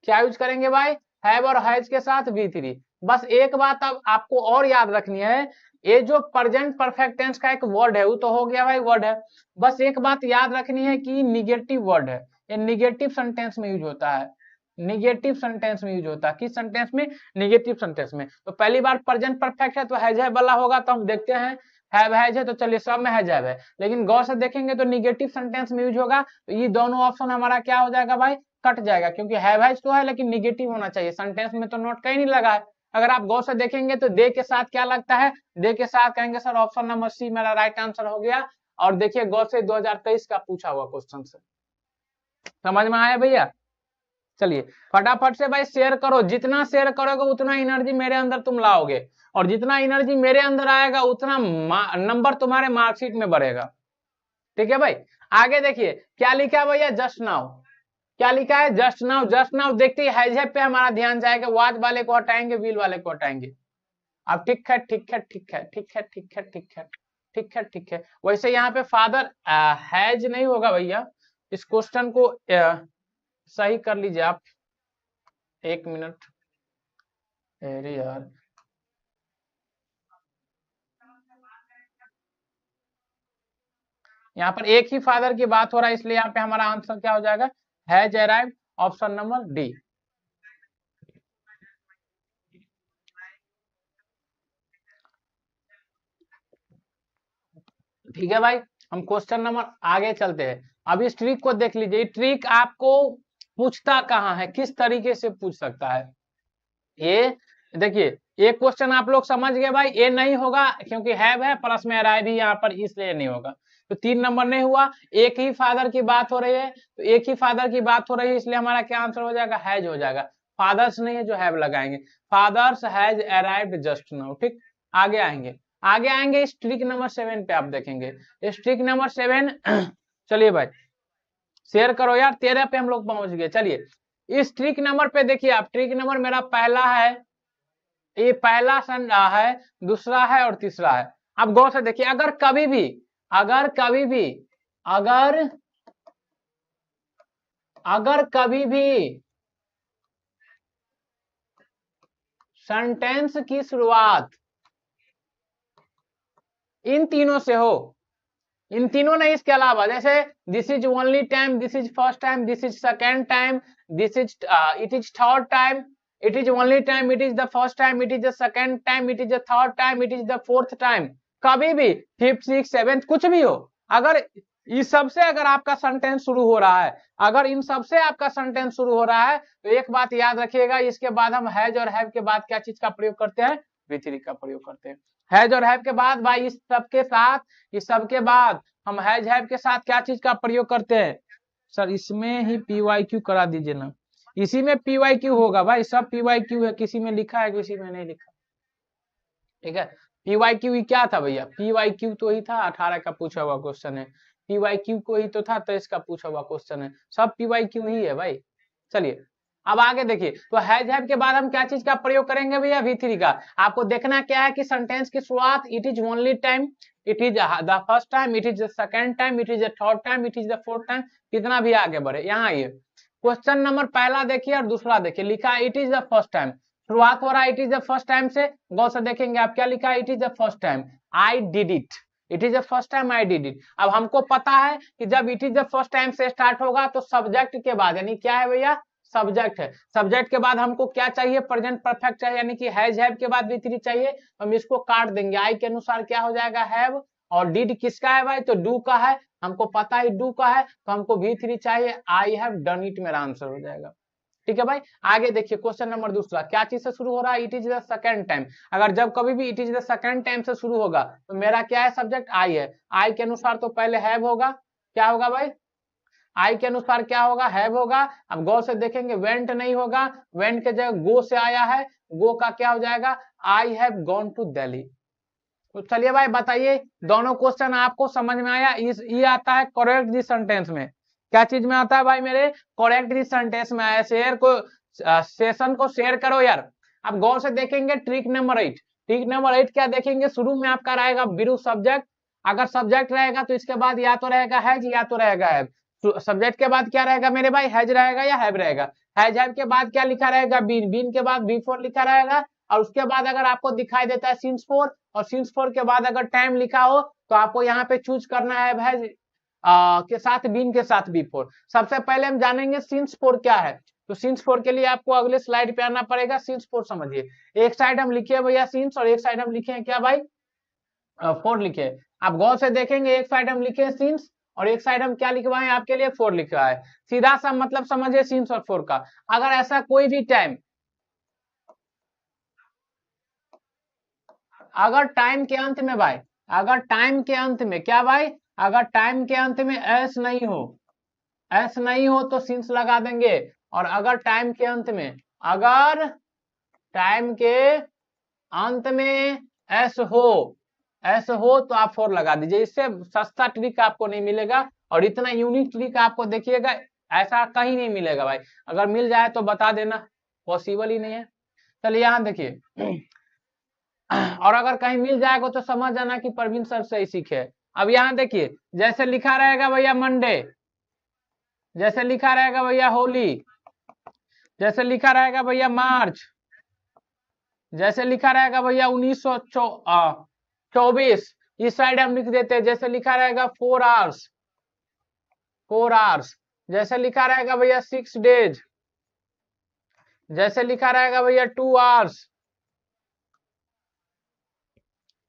क्या यूज करेंगे भाई, हैव और हैज के साथ V3। बस एक बात अब आपको और याद रखनी है, ये जो प्रेजेंट परफेक्ट टेंस का एक वर्ड है वो तो हो गया भाई वर्ड है, बस एक बात याद रखनी है कि निगेटिव वर्ड है, ये निगेटिव सेंटेंस में यूज होता है, निगेटिव सेंटेंस में यूज होता है। किस सेंटेंस में, निगेटिव सेंटेंस में। तो पहली बार प्रेजेंट परफेक्ट है तो हैज हैव वाला होगा, तो हम देखते हैं हैव हैज है, तो चलिए सब में हैज हैव है, लेकिन गौर से देखेंगे तो निगेटिव सेंटेंस में यूज होगा, तो ये दोनों ऑप्शन हमारा क्या हो जाएगा भाई, कट जाएगा, क्योंकि हैव हैज तो है लेकिन निगेटिव होना चाहिए, सेंटेंस में तो नोट कहीं नहीं लगा है। अगर आप गौर से देखेंगे तो दे के साथ क्या लगता है, दे के साथ कहेंगे सर ऑप्शन नंबर सी मेरा राइट आंसर हो गया। और देखिए गौर से 2023 का पूछा हुआ क्वेश्चन से, समझ में आया भैया। चलिए फटाफट से भाई शेयर करो, जितना शेयर करोगे उतना एनर्जी मेरे अंदर तुम लाओगे, और जितना एनर्जी मेरे अंदर आएगा उतना नंबर तुम्हारे मार्कशीट में बढ़ेगा, ठीक है भाई। आगे देखिए क्या लिखा है भैया, जस्ट नाउ। क्या लिखा है, जस्ट नाउ। जस्ट नाउ देखते ही हैज हैव पे हमारा ध्यान जाएगा, वाज वाले को हटाएंगे, विल वाले को हटाएंगे। अब ठीक है ठीक है ठीक है ठीक है ठीक है ठीक है ठीक है ठीक है। वैसे यहाँ पे फादर हैज नहीं होगा भैया, इस क्वेश्चन को सही कर लीजिए आप, एक मिनट। अरे यार यहाँ पर एक ही फादर की बात हो रहा है, इसलिए यहाँ पे हमारा आंसर क्या हो जाएगा, has arrived, option number D. ठीक है भाई, हम क्वेश्चन नंबर आगे चलते हैं। अब इस ट्रिक को देख लीजिए, ट्रिक आपको पूछता कहाँ है, किस तरीके से पूछ सकता है। ये देखिए एक क्वेश्चन आप लोग समझ गए भाई, ये नहीं होगा क्योंकि हैव है प्लस में अराइव भी यहाँ पर, इसलिए नहीं होगा। तो 3 नंबर नहीं हुआ, एक ही फादर की बात हो रही है, तो एक ही फादर की बात हो रही है, इसलिए हमारा क्या आंसर हो जाएगा, हैज हो जाएगा। फादर्स नहीं है जो हैव लगाएंगे, fathers has arrived just now. ठीक, आगे आएंगे इस ट्रिक नंबर 7 पे आप देखेंगे, इस ट्रिक नंबर 7 चलिए भाई शेयर करो यार, 13 पे हम लोग पहुंच गए। चलिए इस ट्रिक नंबर पे देखिए आप, ट्रिक नंबर मेरा पहला है, ये पहला सन है, दूसरा है और तीसरा है। आप गौर से देखिए, अगर कभी भी अगर कभी भी सेंटेंस की शुरुआत इन तीनों से हो, इन तीनों नहीं इसके अलावा, जैसे this is only time, this is first time, this is second time, this is it is third time, it is only time, it is the first time, it is the second time, it is the third time, it is the fourth time, कभी भी फिफ्थ सिक्स सेवेंथ कुछ भी हो, अगर इस सबसे अगर आपका सेंटेंस शुरू हो रहा है, अगर इन सबसे आपका सेंटेंस शुरू हो रहा है, तो एक बात याद रखिएगा, इसके बाद हम हैज और हैव के बाद क्या चीज का प्रयोग करते हैं, V3 का प्रयोग करते हैं। हैज और हैव के बाद भाई इस सबके बाद हम हैज हैव के साथ क्या चीज का प्रयोग करते हैं, सर इसमें ही PYQ करा दीजिए ना, इसी में PYQ होगा भाई, सब PYQ है, किसी में लिखा है किसी में नहीं लिखा। ठीक है, PYQ क्या था भैया, PYQ तो ही था, 18 का पूछा हुआ क्वेश्चन है, PYQ को ही तो था, 23 का पूछा हुआ क्वेश्चन है, सब PYQ ही है भाई। चलिए अब आगे देखिए, तो हैज हैव के बाद हम क्या चीज का प्रयोग करेंगे भैया, V3 का। आपको देखना क्या है कि सेंटेंस की शुरुआत it is only time, it is the first time, it is the second time, it is the third time, it is the fourth time, कितना भी आगे बढ़े। यहाँ ये क्वेश्चन नंबर पहला देखिए और दूसरा देखिए, लिखा it is the first time, शुरुआत हो रहा है it is the first time से, गौर से देखेंगे आप क्या लिखा है, it is the first time I did it, it is the first time I did it. अब हमको पता है कि जब it is the first time से स्टार्ट होगा तो सब्जेक्ट के बाद, यानी क्या है भैया, सब्जेक्ट है, सब्जेक्ट के बाद हमको क्या चाहिए, प्रेजेंट परफेक्ट चाहिए, यानी कि हैज हैव के बाद V3 चाहिए, हम इसको काट देंगे, आई के अनुसार क्या हो जाएगा हैव, और डिड किसका है भाई, तो डू का है, हमको पता है डू का है, तो हमको V3 चाहिए, आई हैव डन इट मेरा आंसर हो जाएगा। ठीक है भाई, आगे देखिए क्वेश्चन नंबर दूसरा, क्या चीज से शुरू हो रहा है, it is the second time. अगर जब कभी भी it is the second time से शुरू होगा तो मेरा क्या है, सब्जेक्ट आई है, आई के अनुसार तो पहले हैव होगा, क्या होगा भाई, आई के अनुसार क्या होगा, हैव होगा। अब गौर से देखेंगे वेंट नहीं होगा, वेंट के जगह गो से आया है, गो का क्या हो जाएगा, I have gone to Delhi. तो चलिए भाई बताइए, दोनों क्वेश्चन आपको समझ में आया, ये आता है करेक्ट दिस सेंटेंस में, क्या चीज में आता है भाई मेरे, करेक्ट दिस सेंटेंस में आया। शेयर को सेशन को शेयर करो यार। अब गौर से देखेंगे ट्रिक नंबर 8, ट्रिक नंबर 8 क्या देखेंगे, शुरू में आपका रहेगा बिरु सब्जेक्ट, अगर सब्जेक्ट रहेगा तो इसके बाद या तो रहेगा हैज या तो रहेगा हैव, सब्जेक्ट के बाद क्या रहेगा मेरे भाई, हैज रहेगा या हैव रहेगा, हैज हैव के बाद क्या लिखा रहेगा, बीन, बीन के बाद B4 लिखा रहेगा, और उसके बाद अगर आपको दिखाई देता है सिंस 4, और सिंस 4 के बाद अगर टाइम लिखा हो तो आपको यहाँ पे चूज करना है हैज के साथ बीन के साथ B4। सबसे पहले हम जानेंगे सिंस 4 क्या है, तो सिंस 4 के लिए आपको अगले स्लाइड पे आना पड़ेगा। सिंस 4 समझिए, एक साइड हम लिखे भैया सिंस और एक साइड हम लिखे हैं क्या भाई, 4 लिखे। आप गौर से देखेंगे एक साइड हम लिखे सिंस और एक साइड हम क्या लिखवाए आपके लिए, 4 लिखा है, सीधा सा मतलब समझिए सिंस और 4 का। अगर ऐसा कोई भी टाइम, अगर टाइम के अंत में भाई, अगर टाइम के अंत में क्या भाई, अगर टाइम के अंत में एस नहीं हो, एस नहीं हो तो सिंस लगा देंगे, और अगर टाइम के अंत में, अगर टाइम के अंत में एस हो तो आप 4 लगा दीजिए। इससे सस्ता ट्रिक आपको नहीं मिलेगा और इतना यूनिक ट्रिक आपको देखिएगा ऐसा कहीं नहीं मिलेगा भाई, अगर मिल जाए तो बता देना, पॉसिबल ही नहीं है। चलिए यहाँ देखिए और अगर कहीं मिल जाएगा तो समझ जाना कि परवीन सर से ही सीखे। अब यहाँ देखिए जैसे लिखा रहेगा भैया मंडे, जैसे लिखा रहेगा भैया होली, जैसे लिखा रहेगा भैया मार्च, जैसे लिखा रहेगा भैया 1924, इस साइड हम लिख देते हैं जैसे लिखा रहेगा 4 आवर्स, 4 आवर्स, जैसे लिखा रहेगा भैया 6 डेज, जैसे लिखा रहेगा भैया 2 आवर्स।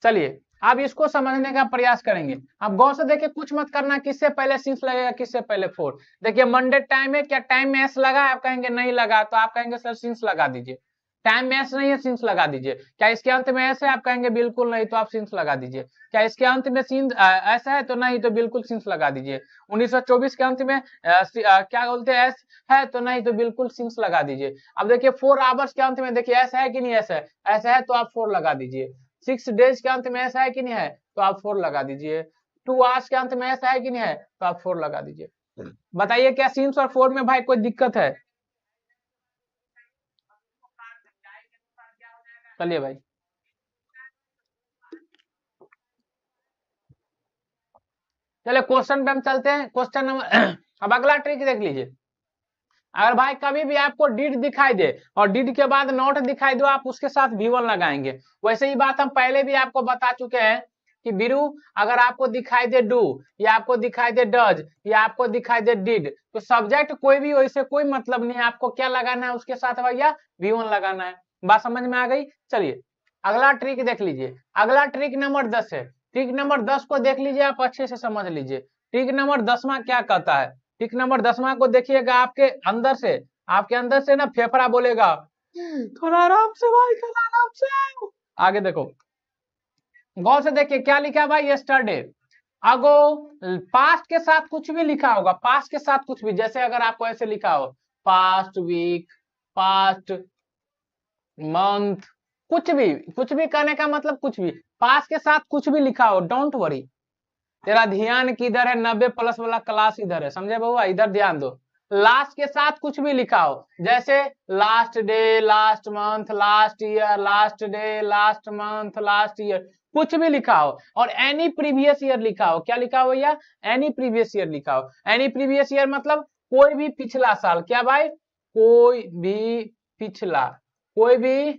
चलिए अब इसको समझने का प्रयास करेंगे। अब गौर से देखिए, कुछ मत करना, किससे पहले सिंस लगेगा किससे पहले 4। देखिए मंडे टाइम है, क्या टाइम में एस लगा, आप कहेंगे नहीं लगा, तो आप कहेंगे सर सिंस लगा दीजिए। टाइम में एस नहीं है, सिंस लगा दीजिए। क्या इसके अंत में एस है, आप कहेंगे बिल्कुल नहीं, तो आप सिंस लगा दीजिए। क्या इसके अंत में सिंस ऐसा है, तो नहीं, तो बिल्कुल सिंस लगा दीजिए। 1924 के अंत में क्या बोलते हैं, एस है, तो नहीं, तो बिल्कुल सिंस लगा दीजिए। अब देखिए 4 आवर्स के अंत में देखिए ऐसा है कि नहीं, ऐसा है, ऐसा है तो आप 4 लगा दीजिए। 6 डेज के अंत में ऐसा है कि नहीं है, तो आप 4 लगा दीजिए। 2 आवर्स के अंत में ऐसा है कि नहीं है, तो आप 4 लगा दीजिए। बताइए क्या सिंस और 4 में भाई कोई दिक्कत है? चलिए भाई, चलिए क्वेश्चन पे हम चलते हैं। क्वेश्चन नंबर अब अगला ट्रिक देख लीजिए। अगर भाई कभी भी आपको डिड दिखाई दे और डिड के बाद नॉट दिखाई दो, आप उसके साथ V1 लगाएंगे। वैसे ही बात हम पहले भी आपको बता चुके हैं कि बिरु, अगर आपको दिखाई दे डू, या आपको दिखाई दे डज, या आपको दिखाई दे डिड, तो सब्जेक्ट कोई भी हो, इससे कोई मतलब नहीं है, आपको क्या लगाना है उसके साथ भैया, V1 लगाना है। बात समझ में आ गई? चलिए अगला ट्रिक देख लीजिए। अगला ट्रिक नंबर 10 है। ट्रिक नंबर 10 को देख लीजिए, आप अच्छे से समझ लीजिए। ट्रिक नंबर 10वां क्या कहता है? ट्रिक नंबर 10वां को देखिएगा, आपके अंदर से ना फेफड़ा बोलेगा थोड़ा आराम से भाई, थोड़ा आराम से। आगे देखो, गौर से देखिए क्या लिखा है भाई, यस्टरडे। अगो, पास्ट के साथ कुछ भी लिखा होगा, पास्ट के साथ कुछ भी, जैसे अगर आपको ऐसे लिखा हो पास्ट वीक, पास्ट मंथ, कुछ भी कहने का मतलब कुछ भी, पास्ट के साथ कुछ भी लिखा हो, डोंट वरी। तेरा ध्यान किधर है, 90 प्लस वाला क्लास इधर है, समझे बउआ, इधर ध्यान दो। लास्ट के साथ कुछ भी लिखा हो, जैसे last day, last month, last year, last day, last month, last year, कुछ भी लिखा हो। और एनी प्रीवियस ईयर लिखा हो, क्या लिखा हो भैया, एनी प्रीवियस ईयर लिखा हो। एनी प्रीवियस ईयर मतलब कोई भी पिछला साल, क्या भाई, कोई भी पिछला, कोई भी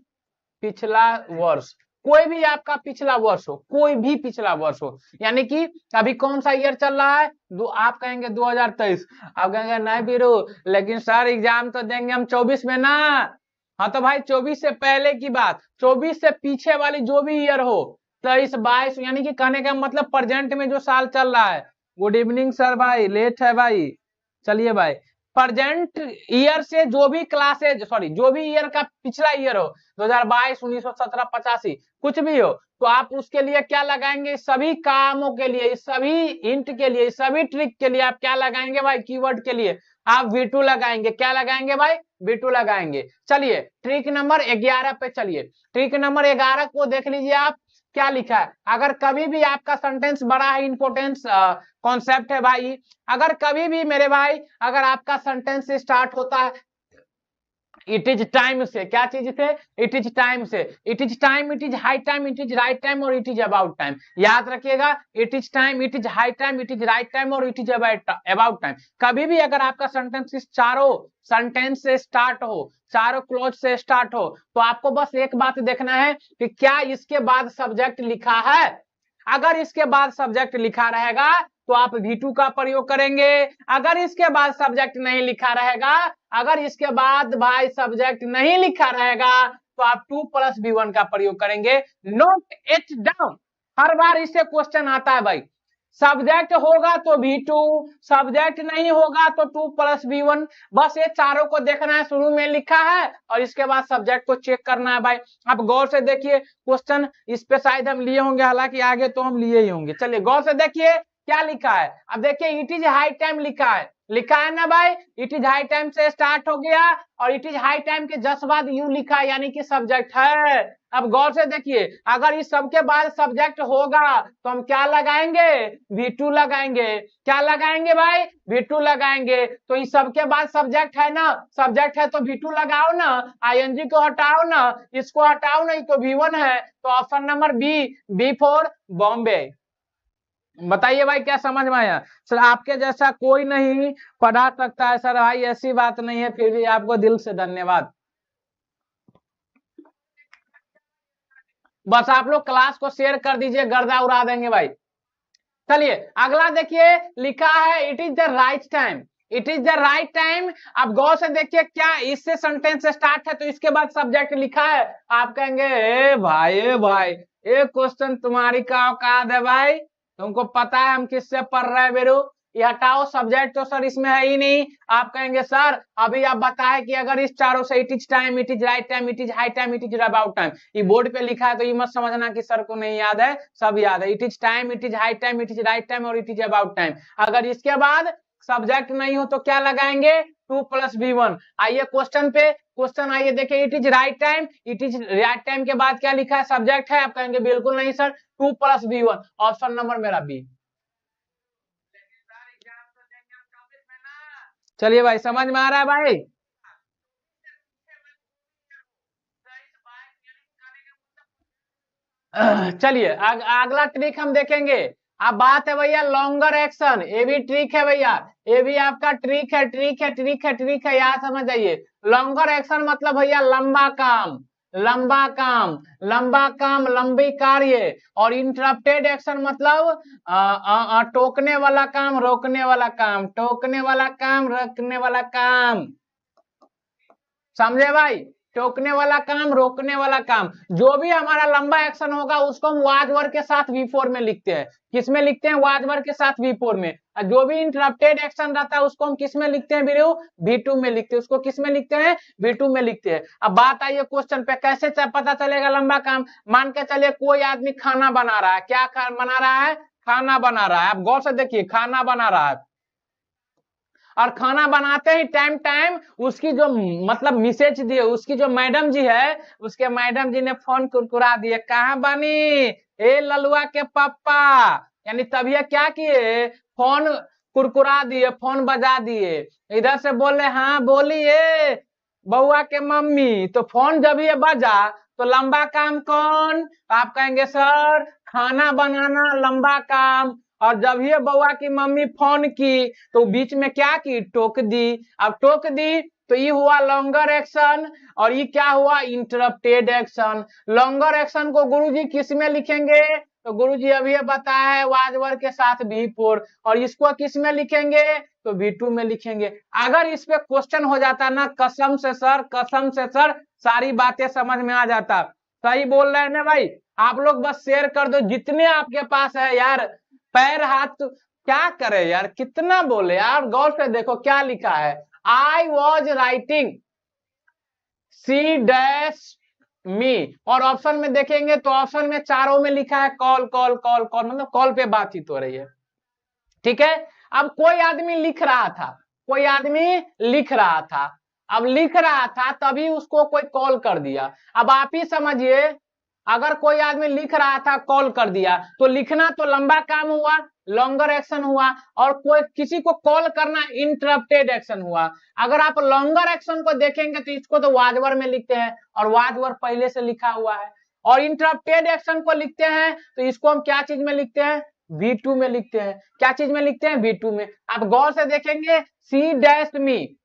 पिछला वर्ष, कोई भी आपका पिछला वर्ष हो, कोई भी पिछला वर्ष हो। यानी कि अभी कौन सा ईयर चल रहा है, आप कहेंगे 2023, आप कहेंगे नहीं बीरू, लेकिन सर एग्जाम तो देंगे हम 24 में ना। हाँ तो भाई 24 से पहले की बात, 24 से पीछे वाली जो भी ईयर हो, 23, 22, यानी कि कहने का मतलब प्रेजेंट में जो साल चल रहा है। गुड इवनिंग सर, भाई लेट है भाई। चलिए भाई, प्रेजेंट ईयर से जो भी क्लासेज, सॉरी जो भी ईयर का पिछला ईयर हो, 2022, 1917, 85, कुछ भी हो, तो आप उसके लिए क्या लगाएंगे, सभी कामों के लिए, सभी इंट के लिए, सभी ट्रिक के लिए आप क्या लगाएंगे भाई, कीवर्ड के लिए आप V2 लगाएंगे। क्या लगाएंगे भाई, V2 लगाएंगे। चलिए ट्रिक नंबर 11 पे चलिए। ट्रिक नंबर 11 को देख लीजिए आप, क्या लिखा है। अगर कभी भी आपका सेंटेंस बड़ा है, इंपोर्टेंस कॉन्सेप्ट है भाई, अगर कभी भी मेरे भाई, अगर आपका सेंटेंस स्टार्ट होता है इट इज टाइम से, क्या चीज से, इट इज टाइम से, it is time, it is high time, it is right time और इट इज अबाउट टाइम। याद रखिएगा, it is time, it is high time, it is right time और इट इज अबाउट टाइम। कभी भी अगर आपका सेंटेंस इस चारों सेंटेंस से स्टार्ट हो, चारों क्लॉज से स्टार्ट हो, तो आपको बस एक बात देखना है कि क्या इसके बाद सब्जेक्ट लिखा है। अगर इसके बाद सब्जेक्ट लिखा रहेगा तो आप V2 का प्रयोग करेंगे। अगर इसके बाद सब्जेक्ट नहीं लिखा रहेगा, अगर इसके बाद भाई सब्जेक्ट नहीं लिखा रहेगा, तो आप 2 + V1 का प्रयोग करेंगे। नोट इट डाउन, हर बार इससे क्वेश्चन आता है भाई। सब्जेक्ट होगा तो V2, सब्जेक्ट नहीं होगा तो 2 + V1। बस ये चारों को देखना है, शुरू में लिखा है और इसके बाद सब्जेक्ट को चेक करना है भाई। अब गौर से देखिए क्वेश्चन, इस पे शायद हम लिए होंगे, हालांकि आगे तो हम लिए ही होंगे। चलिए गौर से देखिए क्या लिखा है। अब देखिए इट इज हाई टाइम लिखा है, लिखा है ना भाई, इट इज हाई टाइम से स्टार्ट हो गया और इट इज हाई टाइम के जस्ट बाद यू लिखा है, यानी कि सब्जेक्ट है। अब गौर से देखिए, अगर इस सबके बाद सब्जेक्ट होगा तो हम क्या लगाएंगे, V2 लगाएंगे। क्या लगाएंगे भाई, V2 लगाएंगे। तो इस सबके बाद सब्जेक्ट है ना, सब्जेक्ट है तो V2 लगाओ ना, ING को हटाओ ना, इसको हटाओ नहीं तो V1 है। तो option number B for Bombay. बताइए भाई क्या समझ में आया? सर आपके जैसा कोई नहीं पढ़ा सकता है सर, भाई ऐसी बात नहीं है, फिर भी आपको दिल से धन्यवाद। बस आप लोग क्लास को शेयर कर दीजिए, गर्दा उड़ा देंगे भाई। चलिए अगला देखिए, लिखा है it is the right time, it is the right time. अब गौर से देखिए, क्या इससे सेंटेंस स्टार्ट है तो इसके बाद सब्जेक्ट लिखा है। आप कहेंगे ए भाई एक क्वेश्चन तुम्हारी का औकात है भाई, तुमको पता है हम किससे पढ़ रहे हैं बेरू, ये हटाओ, सब्जेक्ट तो सर इसमें है ही नहीं। आप कहेंगे सर अभी आप बताए कि अगर इस चारों से it is time, it is right time, it is high time, it is about time, ये बोर्ड पे लिखा है तो ये मत समझना कि सर को नहीं याद है, सब याद है। It is time, it is high time, it is right time और इट इज अबाउट टाइम। अगर इसके बाद सब्जेक्ट नहीं हो तो क्या लगाएंगे, 2+V1। आइए क्वेश्चन पे, क्वेश्चन आइए देखिए, it is right time, it is right time के बाद क्या लिखा है, सब्जेक्ट है। आप कहेंगे बिल्कुल नहीं सर, 2+V1, ऑप्शन नंबर मेरा बी। चलिए भाई, समझ में आ रहा है भाई? चलिए अगला ट्रिक हम देखेंगे। अब बात है भैया लॉन्गर एक्शन, ये भी ट्रिक है भैया, ये भी आपका ट्रिक है, ट्रिक है, ट्रिक है, ट्रिक है, याद समझ जाइए। लॉन्गर एक्शन मतलब भैया लंबा काम, लंबा काम, लंबा काम, लंबी कार्य। और इंटरप्टेड एक्शन मतलब टोकने वाला काम, रोकने वाला काम, टोकने वाला काम, रोकने वाला काम। समझे भाई? टोकने वाला काम, रोकने वाला काम, जो भी हमारा लंबा एक्शन होगा उसको हम वाज वर्ड के साथ V4 में लिखते हैं। किसमें लिखते हैं? वाज वर्ड के साथ V4 में। और जो भी इंटरप्टेड एक्शन रहता है उसको हम किसमें लिखते हैं वीरू? V2 में लिखते हैं। उसको किसमें लिखते हैं? V2 में लिखते हैं। अब बात आई है क्वेश्चन पे, कैसे पता चलेगा लंबा काम? मान के चलिए कोई आदमी खाना बना रहा है, क्या बना रहा है? खाना बना रहा है। आप गौर से देखिए, खाना बना रहा है, और खाना बनाते ही टाइम टाइम उसकी जो मतलब मिसेज दिए, उसकी जो मैडम जी है, उसके मैडम जी ने फोन कुरकुरा दिए, कहाँ बनी ए ललुआ के पापा, यानी तभी क्या किए, फोन कुरकुरा दिए, फोन बजा दिए। इधर से बोले हाँ बोलिए बउआ के मम्मी, तो फोन जब ये बजा तो लंबा काम कौन? आप कहेंगे सर खाना बनाना लंबा काम। और जब ये बउआ की मम्मी फोन की तो बीच में क्या की? टोक दी। अब टोक दी तो ये हुआ लॉन्गर एक्शन, और ये क्या हुआ? Interrupted action. लॉन्गर एक्शन को गुरुजी किस में लिखेंगे? तो गुरुजी अभी बताया है वाज वर्ड के साथ V4। और इसको किस में लिखेंगे? तो V2 में लिखेंगे। अगर इस पे क्वेश्चन हो जाता ना, कसम से सर, कसम से सर, सारी बातें समझ में आ जाता। सही बोल रहे हैं ना भाई? आप लोग बस शेयर कर दो जितने आपके पास है यार, पैर हाथ तो क्या करे यार, कितना बोले यार। गौर से देखो क्या लिखा है, I was writing C dash me. और ऑप्शन में देखेंगे तो ऑप्शन में चारों में लिखा है कॉल कॉल कॉल कॉल, मतलब कॉल पे बातचीत हो रही है। ठीक है। अब कोई आदमी लिख रहा था, कोई आदमी लिख रहा था, अब लिख रहा था तभी उसको कोई कॉल कर दिया। अब आप ही समझिए, अगर कोई आदमी लिख रहा था कॉल कर दिया तो लिखना तो लंबा काम हुआ, लॉन्गर एक्शन हुआ, और कोई किसी को कॉल करना इंटरप्टेड एक्शन हुआ। अगर आप लॉन्गर एक्शन को देखेंगे तो इसको तो वाजवर में लिखते हैं, और वाजवर पहले से लिखा हुआ है। और इंटरप्टेड एक्शन को लिखते हैं तो इसको हम क्या चीज में लिखते हैं? V2 में लिखते हैं। क्या चीज में लिखते हैं? V2 में। आप गौर से देखेंगे, सी डैश मी,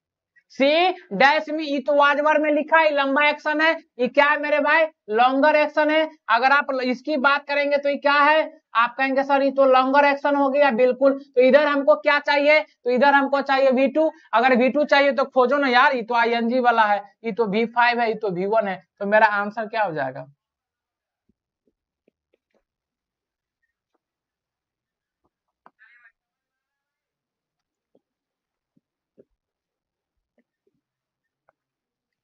सी डैश में, ये तो वाजवर में लिखा है, लंबा एक्शन है। ये क्या है मेरे भाई? लॉन्गर एक्शन है। अगर आप इसकी बात करेंगे तो ये क्या है? आप कहेंगे सर ये तो लॉन्गर एक्शन हो गया। बिल्कुल। तो इधर हमको क्या चाहिए? तो इधर हमको चाहिए V2। अगर V2 चाहिए तो खोजो ना यार, ये तो ING वाला है, ये तो V5 है, ये तो V1 है। तो मेरा आंसर क्या हो जाएगा?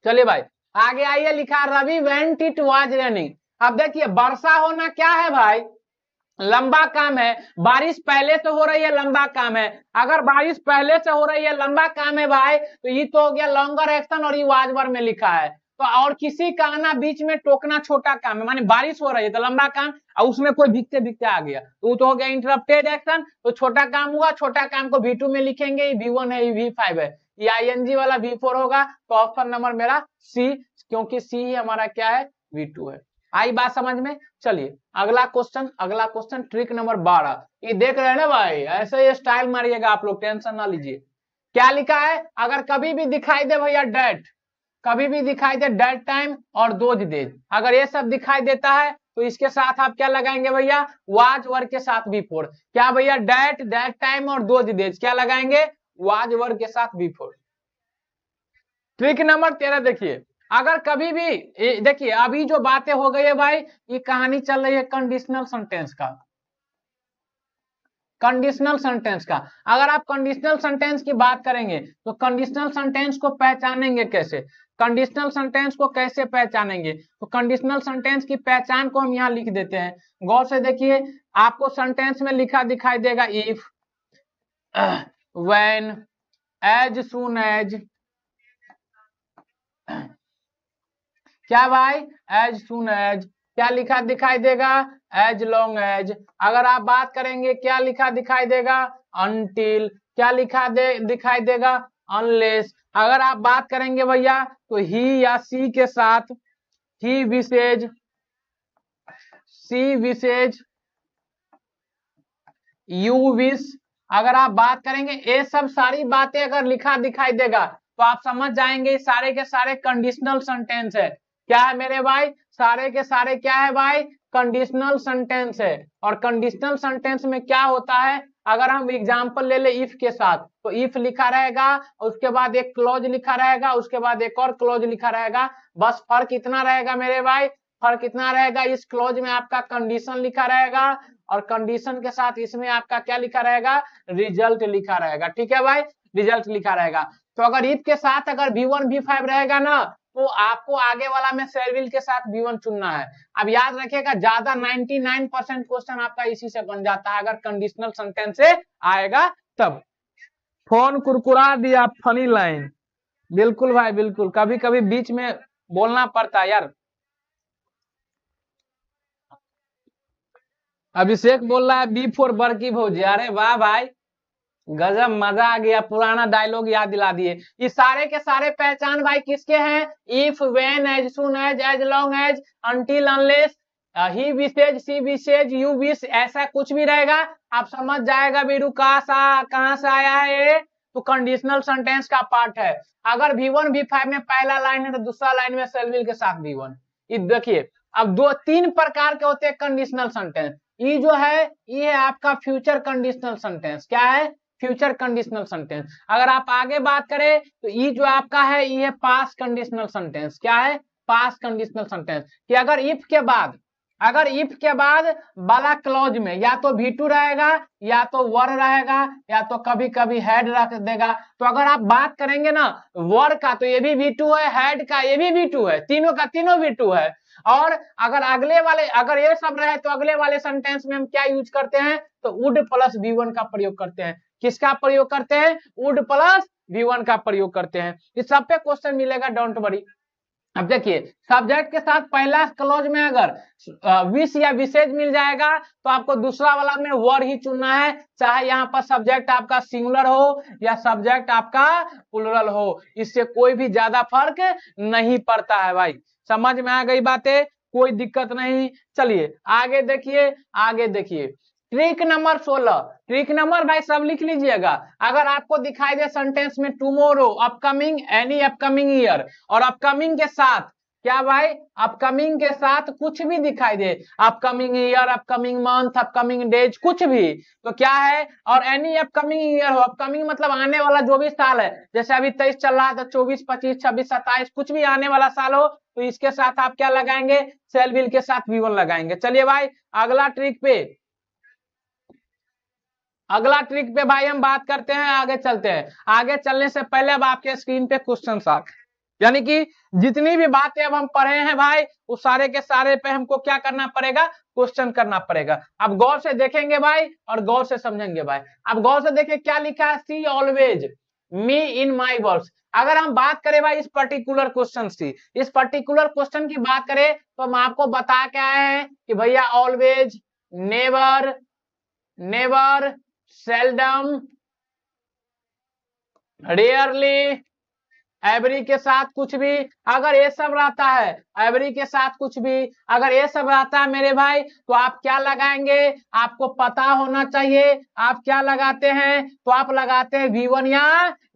चलिए भाई आगे आइए, लिखा Ravi went it was raining. अब देखिए वर्षा होना क्या है भाई? लंबा काम है। बारिश पहले से हो रही है, लंबा काम है। अगर बारिश पहले से हो रही है, लंबा काम है भाई, तो ये तो हो गया लॉन्गर एक्शन, और ये वाजवर में लिखा है। तो और किसी का आना बीच में टोकना छोटा काम है, माने बारिश हो रही है तो लंबा काम, और उसमें कोई भीगते भीगते आ गया तो हो गया इंटरप्टेड एक्शन, तो छोटा काम हुआ। छोटा काम को V2 में लिखेंगे, ये V1 है, ये V5 है, ये ING वाला V4 होगा। तो ऑप्शन नंबर मेरा C, क्योंकि C ही हमारा क्या है? V2 है। आई बात समझ में? चलिए अगला क्वेश्चन, अगला क्वेश्चन ट्रिक नंबर 12। ये देख रहे हैं ना भाई, ऐसे ही स्टाइल मारिएगा आप लोग, टेंशन ना लीजिए। क्या लिखा है? अगर कभी भी दिखाई दे भैया डेट, कभी भी दिखाई दे डेट टाइम और दोज डेज, अगर ये सब दिखाई देता है तो इसके साथ आप क्या लगाएंगे भैया? वाज वर्ड के साथ V4। क्या भैया? डेट, डेट टाइम और दोज डेज क्या लगाएंगे? वाज वर्ड के साथ V4। ट्रिक नंबर 13 देखिए, अगर कभी भी देखिए अभी जो बातें हो गई है भाई, ये कहानी चल रही है कंडीशनल सेंटेंस का। कंडीशनल सेंटेंस का। अगर आप कंडीशनल सेंटेंस की बात करेंगे तो कंडीशनल सेंटेंस को पहचानेंगे कैसे, कंडीशनल सेंटेंस को कैसे पहचानेंगे, तो कंडीशनल सेंटेंस की पहचान को हम यहाँ लिख देते हैं। गौर से देखिए, आपको सेंटेंस में लिखा दिखाई देगा if, when, as soon as, क्या भाई, एज सून एज, क्या लिखा दिखाई देगा, एज लॉन्ग एज। अगर आप बात करेंगे क्या लिखा दिखाई देगा, अनटिल, क्या लिखा दिखाई देगा, अनलेस। अगर आप बात करेंगे भैया तो ही या सी के साथ ही wishes, she wishes, you wish. अगर आप बात करेंगे ये सब सारी बातें अगर लिखा दिखाई देगा तो आप समझ जाएंगे सारे के सारे कंडीशनल सेंटेंस है। क्या है मेरे भाई, सारे के सारे क्या है भाई, कंडीशनल सेंटेंस है। और कंडीशनल सेंटेंस में क्या होता है, अगर हम एग्जांपल ले ले इफ के साथ, तो इफ लिखा रहेगा और उसके बाद एक क्लॉज लिखा रहेगा, उसके बाद एक और क्लॉज लिखा रहेगा। बस फर्क इतना रहेगा मेरे भाई, फर्क इतना रहेगा, इस क्लॉज में आपका कंडीशन लिखा रहेगा और कंडीशन के साथ इसमें आपका क्या लिखा रहेगा, रिजल्ट लिखा रहेगा। ठीक है भाई, रिजल्ट लिखा रहेगा। तो अगर इफ के साथ अगर V1 V5 रहेगा ना, तो आपको आगे वाला में शेरविल के साथ V1 चुनना है। अब याद रखिएगा, ज्यादा 99% क्वेश्चन आपका इसी से बन जाता है अगर कंडीशनल सेंटेंस से आएगा तब। फोन कुरकुरा दिया, फनी लाइन, बिल्कुल भाई बिल्कुल, कभी कभी बीच में बोलना पड़ता है यार। अभिषेक बोल रहा है बी फॉर बड़की भौजी, अरे वाह भाई, गजब, मजा आ गया, पुराना डायलॉग याद दिला दिए। ये सारे के सारे पहचान भाई किसके हैं, if, when, as soon as long as, until, unless, he wishes, she wishes, you wish, ऐसा कुछ भी रहेगा आप समझ जाएगा बेरू कहां से आया है ये, तो कंडीशनल सेंटेंस का पार्ट है। अगर V1 V5 में पहला लाइन है तो दूसरा लाइन में शेरविल के साथ V1। ये देखिए, अब दो तीन प्रकार के होते हैं कंडीशनल सेंटेंस। ये जो है ये है आपका फ्यूचर कंडीशनल सेंटेंस। क्या है, फ्यूचर कंडीशनल सेंटेंस। अगर आप आगे बात करें तो ये जो आपका है ये है पास्ट कंडीशनल सेंटेंस। क्या है, पास्ट कंडीशनल सेंटेंस, कि अगर इफ के बाद, अगर इफ के बाद वाला क्लॉज में या तो V2 रहेगा या तो वर रहेगा या तो कभी कभी हेड रख देगा। तो अगर आप बात करेंगे ना वर का तो ये भी V2 है, हेड का ये भी V2 है, तीनों का तीनों V2 है। और अगर अगले वाले, अगर ये सब रहे तो अगले वाले सेंटेंस में हम क्या यूज करते हैं, तो वुड प्लस V1 का प्रयोग करते हैं। किसका प्रयोग करते हैं, वुड प्लस V1 का प्रयोग करते हैं। इस सब पे क्वेश्चन मिलेगा, डोंट वरी। अब देखिए, सब्जेक्ट के साथ पहला क्लॉज में अगर विश या विशेष मिल जाएगा तो आपको दूसरा वाला में वर ही चुनना है, चाहे यहाँ पर सब्जेक्ट आपका सिंगुलर हो या सब्जेक्ट आपका प्लुरल हो, इससे कोई भी ज्यादा फर्क नहीं पड़ता है भाई। समझ में आ गई बातें, कोई दिक्कत नहीं। चलिए आगे देखिए, आगे देखिए ट्रिक नंबर 16। ट्रिक नंबर भाई सब लिख लीजिएगा। अगर आपको दिखाई दे सेंटेंस में tomorrow, upcoming, any upcoming year, और अपकमिंग के साथ क्या भाई, अपकमिंग के साथ कुछ भी दिखाई दे, upcoming year, upcoming month, upcoming days, कुछ भी, तो क्या है, और एनी अपकमिंग ईयर हो, अपकमिंग मतलब आने वाला जो भी साल है, जैसे अभी 23 चल रहा है तो 24, 25, 26, 27, कुछ भी आने वाला साल हो तो इसके साथ आप क्या लगाएंगे, शेरविल के साथ V1 लगाएंगे। चलिए भाई अगला ट्रिक पे, अगला ट्रिक पे भाई हम बात करते हैं, आगे चलते हैं। आगे चलने से पहले अब आपके स्क्रीन पे क्वेश्चन आ, यानी कि जितनी भी बातें अब हम पढ़े हैं भाई उस सारे के सारे पे हमको क्या करना पड़ेगा, क्वेश्चन करना पड़ेगा। अब गौर से देखेंगे भाई और गौर से समझेंगे भाई। अब गौर से देखिए क्या लिखा है, सी always me in my words. अगर हम बात करें भाई इस पर्टिकुलर क्वेश्चन की, इस पर्टिकुलर क्वेश्चन की बात करें तो हम आपको बता के आए हैं कि भैया always, never, never, seldom, rarely, every के साथ कुछ भी, अगर ये सब रहता है, एवरी के साथ कुछ भी अगर ये सब रहता है मेरे भाई, तो आप क्या लगाएंगे, आपको पता होना चाहिए आप क्या लगाते हैं, तो आप लगाते हैं V1 या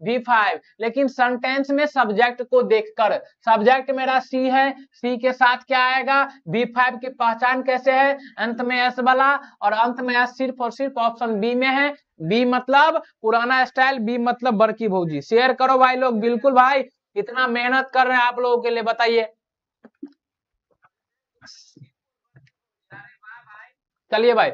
V5। लेकिन सेंटेंस में सब्जेक्ट को देखकर, सब्जेक्ट मेरा सी है, सी के साथ क्या आएगा, V5 की पहचान कैसे है, अंत में एस वाला, और अंत में एस सिर्फ और सिर्फ ऑप्शन बी में है। बी मतलब पुराना स्टाइल, बी मतलब बड़की भौजी। शेयर करो भाई लोग, बिल्कुल भाई इतना मेहनत कर रहे हैं आप लोगों के लिए, बताइए। चलिए भाई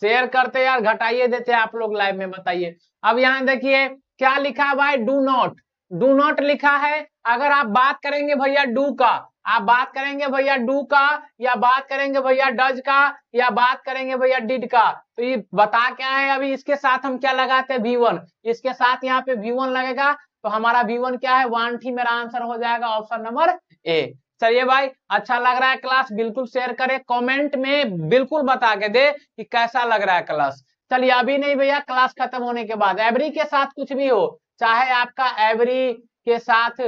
शेयर करते यार, घटाइए देते आप लोग लाइव में, बताइए। अब यहाँ देखिए क्या लिखा है भाई, डू नॉट, डू नॉट लिखा है। अगर आप बात करेंगे भैया डू का, आप बात करेंगे भैया डू का, या बात करेंगे भैया डज का, या बात करेंगे भैया डिड का, तो ये बता क्या है, अभी इसके साथ हम क्या लगाते हैं, V1, इसके साथ यहाँ पे V1 लगेगा, तो हमारा V1 क्या है, 1 थी, मेरा आंसर हो जाएगा ऑप्शन नंबर ए। चलिए भाई, अच्छा लग रहा है क्लास, बिल्कुल शेयर करें, कमेंट में बिल्कुल बता के दे कि कैसा लग रहा है क्लास। चलिए अभी नहीं भैया, क्लास खत्म होने के बाद, एवरी के साथ कुछ भी हो, चाहे आपका एवरी के साथ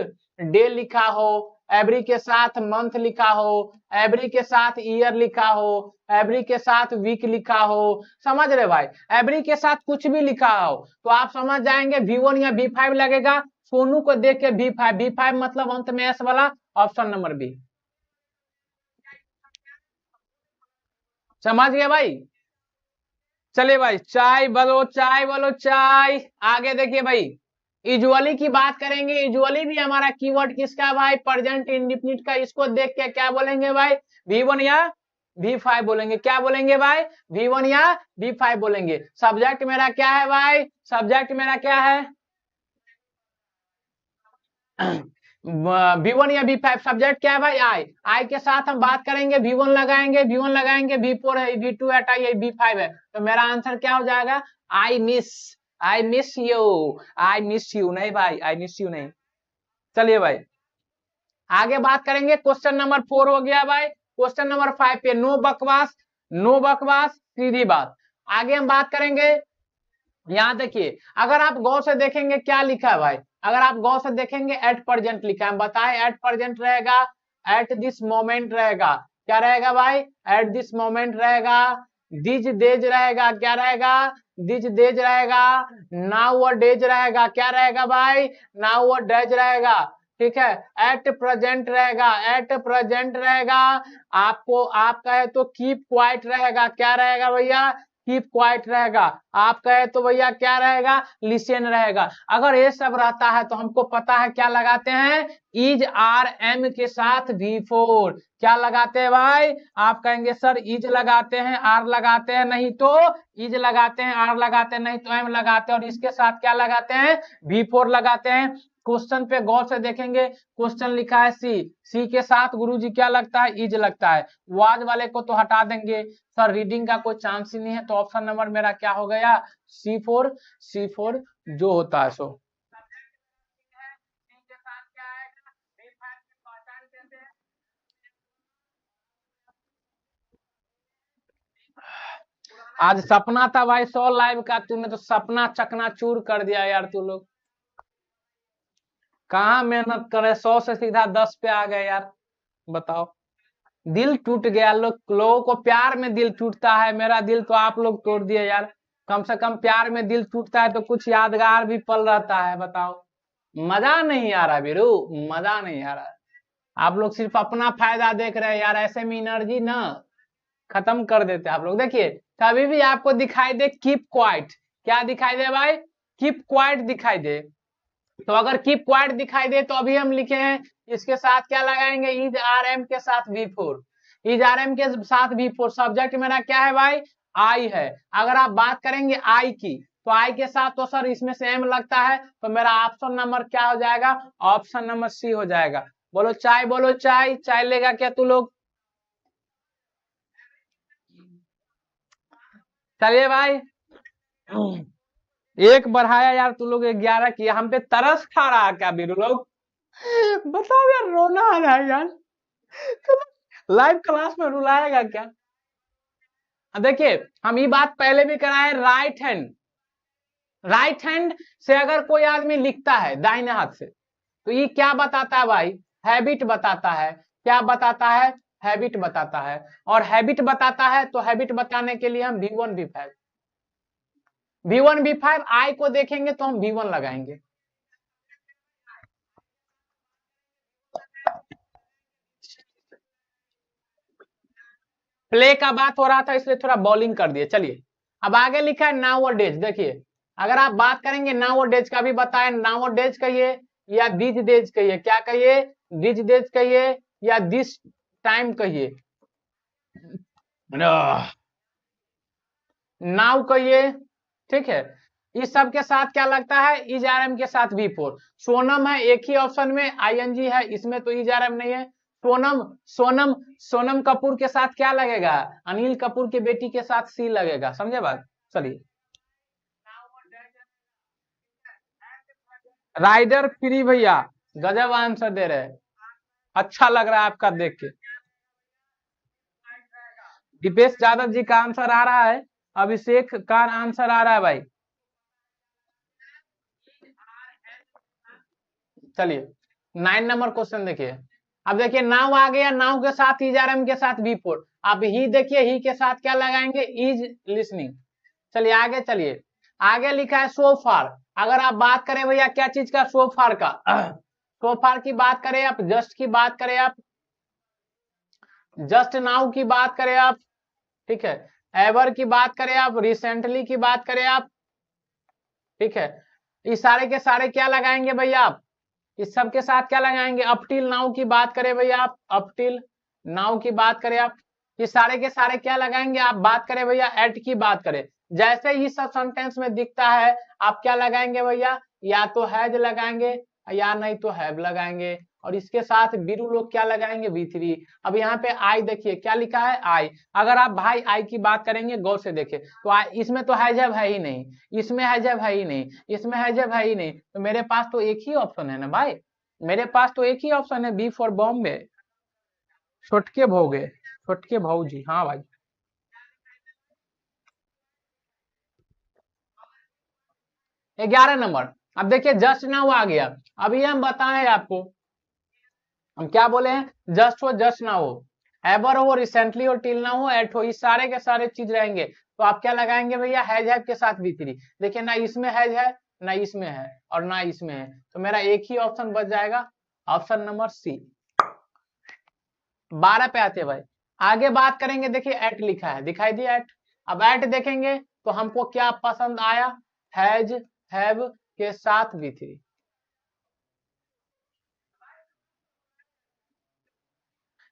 डे लिखा हो, एवरी के साथ मंथ लिखा हो, एवरी के साथ ईयर लिखा हो, एवरी के साथ वीक लिखा हो, समझ रहे भाई, एवरी के साथ कुछ भी लिखा हो तो आप समझ जाएंगे V1 या V5 लगेगा। सोनू को देख के V5, V5 मतलब अंत में एस वाला, ऑप्शन नंबर बी। समझ गए भाई। चलिए भाई, चाय बोलो, चाय बोलो, चाय। आगे देखिए भाई, यूजुअली की बात करेंगे, यूजुअली भी हमारा कीवर्ड किसका भाई, प्रेजेंट इंडेफिनिट का। इसको देख के क्या बोलेंगे भाई, V1 या V5 बोलेंगे। क्या बोलेंगे भाई, V1 या V5 बोलेंगे। सब्जेक्ट मेरा क्या है भाई, सब्जेक्ट मेरा क्या है V1 या V5, सब्जेक्ट क्या है भाई, आई। आई के साथ हम बात करेंगे, V1 लगाएंगे, V1 लगाएंगे, V4 है, V2 हटाइए, V5 है, तो मेरा आंसर क्या हो जाएगा, I miss, I miss you, I miss you नहीं भाई, आई मिस यू नहीं। चलिए भाई आगे बात करेंगे, क्वेश्चन नंबर 4 हो गया भाई। क्वेश्चन नंबर 5 पे नो बकवास, नो बकवास, सीधी बात। आगे हम बात करेंगे, यहाँ देखिए, अगर आप गौर से देखेंगे क्या लिखा है भाई, अगर आप गौर से देखेंगे एट प्रेजेंट लिखा है, बताए एट प्रेजेंट रहेगा, एट दिस मोमेंट रहेगा, क्या रहेगा भाई, एट दिस मोमेंट रहेगा, दिज डेज रहेगा, क्या रहेगा, दिज डेज रहेगा, नाउ अ डेज रहेगा, क्या रहेगा भाई, नाउ अ डेज रहेगा, ठीक है, एट प्रेजेंट रहेगा, एट प्रेजेंट रहेगा। आपको आप कहे तो कीप क्वाइट रहेगा, क्या रहेगा भैया, कीप क्वाइट रहेगा। आप कहे तो भैया क्या रहेगा, लिसन रहेगा। अगर ये सब रहता है तो हमको पता है क्या लगाते हैं, इज आर एम के साथ V4, क्या लगाते हैं भाई, आप कहेंगे सर इज लगाते हैं, आर लगाते हैं, नहीं तो इज लगाते हैं, आर लगाते हैं, नहीं तो एम लगाते हैं, और इसके साथ क्या लगाते हैं, V4 लगाते हैं। क्वेश्चन पे गौर से देखेंगे, क्वेश्चन लिखा है सी, सी के साथ गुरुजी क्या लगता है, इज लगता है। वाज वाले को तो हटा देंगे सर, रीडिंग का कोई चांस ही नहीं है, तो ऑप्शन नंबर मेरा क्या हो गया, C4, C4 जो होता है सो। आज सपना था भाई 100 लाइव का, तूने तो सपना चकनाचूर कर दिया यार तू लोग। कहाँ मेहनत करे, 100 से सीधा 10 पे आ गए यार, बताओ। दिल टूट गया, लोगों को प्यार में दिल टूटता है, मेरा दिल तो आप लोग तोड़ दिए यार। कम से कम प्यार में दिल टूटता है तो कुछ यादगार भी पल रहता है, बताओ। मजा नहीं आ रहा बीरू, मजा नहीं आ रहा। आप लोग सिर्फ अपना फायदा देख रहे हैं यार, ऐसे में एनर्जी ना खत्म कर देते हैं आप लोग। देखिए कभी भी आपको दिखाई दे कीप क्वाइट, क्या दिखाई दे भाई, कीप क्वाइट दिखाई दे, तो अगर कीप क्वाइट दिखाई दे तो अभी हम लिखे हैं इसके साथ क्या लगाएंगे, इज आर एम के साथ V4, इज आर एम के साथ V4। सब्जेक्ट मेरा क्या है भाई, आई है। अगर आप बात करेंगे आई की, तो आई के साथ तो सर इसमें से एम लगता है, तो मेरा ऑप्शन नंबर क्या हो जाएगा, ऑप्शन नंबर सी हो जाएगा। बोलो चाय, बोलो चाय, चाय लेगा क्या तू लोग। चलिए भाई, एक बढ़ाया यार तू लोग, 11 किया, हम पे तरस खा रहा क्या बीरू लोग, बताओ यार, रोना आ रहा है यार, लाइव क्लास में रुलाएगा क्या। अब देखिए हम ये बात पहले भी कराए, राइट हैंड, राइट हैंड से अगर कोई आदमी लिखता है दाहिने हाथ से, तो ये क्या बताता है भाई, हैबिट बताता है, क्या बताता है, हैबिट बताता है। और हैबिट बताता है तो हैबिट बताने के लिए हम V1 V5, V1 V5, आई को देखेंगे तो हम V1 लगाएंगे। प्ले का बात हो रहा था इसलिए थोड़ा बॉलिंग कर दिए। चलिए अब आगे लिखा है नाउ और डेज। देखिए अगर आप बात करेंगे नाउ और डेज का भी बताएं, नाउ और डेज कहिए या दिज डेज कहिए, क्या कहिए, दिज डेज कहिए या दिस टाइम कहिए। नाउ कहिए, ठीक है। इस सब के साथ क्या लगता है, इज आर एम के साथ वी फोर। सोनम है एक ही ऑप्शन में, आईएनजी है, इसमें तो इज आर एम नहीं है। सोनम सोनम सोनम कपूर के साथ क्या लगेगा, अनिल कपूर की बेटी के साथ सी लगेगा, समझे बात। चलिए, राइडर फ्री भैया, गजब आंसर दे रहे हैं, अच्छा लग रहा है आपका देख के। दीपेश यादव जी का आंसर आ रहा है, अभिषेक का आंसर आ रहा है भाई। चलिए 9 नंबर क्वेश्चन देखिए। अब देखिए नाउ आ गया, नाउ के साथ इज आर एम के साथ वी फोर। अब ही देखिए, ही के साथ क्या लगाएंगे, इज लिसनिंग। चलिए आगे चलिए, आगे लिखा है सो फार। अगर आप बात करें भैया क्या चीज का, सो फार का, सो फार की बात करें आप, जस्ट की बात करें आप, जस्ट नाउ की बात करें आप, ठीक है, एवर की बात करें आप, रिसेंटली की बात करें आप, ठीक है, इस सारे के सारे क्या लगाएंगे भैया आप, इस सब के साथ क्या लगाएंगे, अप टिल नाउ की बात करें भैया आप, अप टिल नाउ की बात करें आप, ये सारे के सारे क्या लगाएंगे, आप बात करें भैया एट की बात करें। जैसे ही सब सेंटेंस में दिखता है आप क्या लगाएंगे भैया, या तो हैज लगाएंगे या नहीं तो हैव लगाएंगे, और इसके साथ बीरू लोग क्या लगाएंगे, वी थ्री। अब यहाँ पे आई देखिए क्या लिखा है, आई। अगर आप भाई आई की बात करेंगे गौर से देखिए तो इसमें तो हैजब है ही नहीं, इसमें हैजब है ही नहीं, इसमें हैजब है ही नहीं, तो मेरे पास तो एक ही ऑप्शन है ना भाई, मेरे पास तो एक ही ऑप्शन है, बी फॉर बॉम्बे, छोटके भोगे, छोटके भाऊजी, हाँ भाई। 11 नंबर। अब देखिए जस्ट नाउ आ गया। अभी हम बताएं आपको, हम क्या बोले हैं, जस्ट हो, जस्ट ना हो, एवर हो, रिसेंटली हो, टिल ना हो, एट हो, इस सारे के सारे चीज रहेंगे, तो आप क्या लगाएंगे भैया, हैज हैव के साथ बी थ्री। देखिए ना इसमें हैज है, ना इसमें है, और ना इसमें है, तो मेरा एक ही ऑप्शन बच जाएगा, ऑप्शन नंबर सी। 12 पे आते हैं भाई। आगे बात करेंगे, देखिए एट लिखा है, दिखाई दिया एट। अब एट देखेंगे तो हमको क्या पसंद आया, हैज हैव के साथ बी थ्री,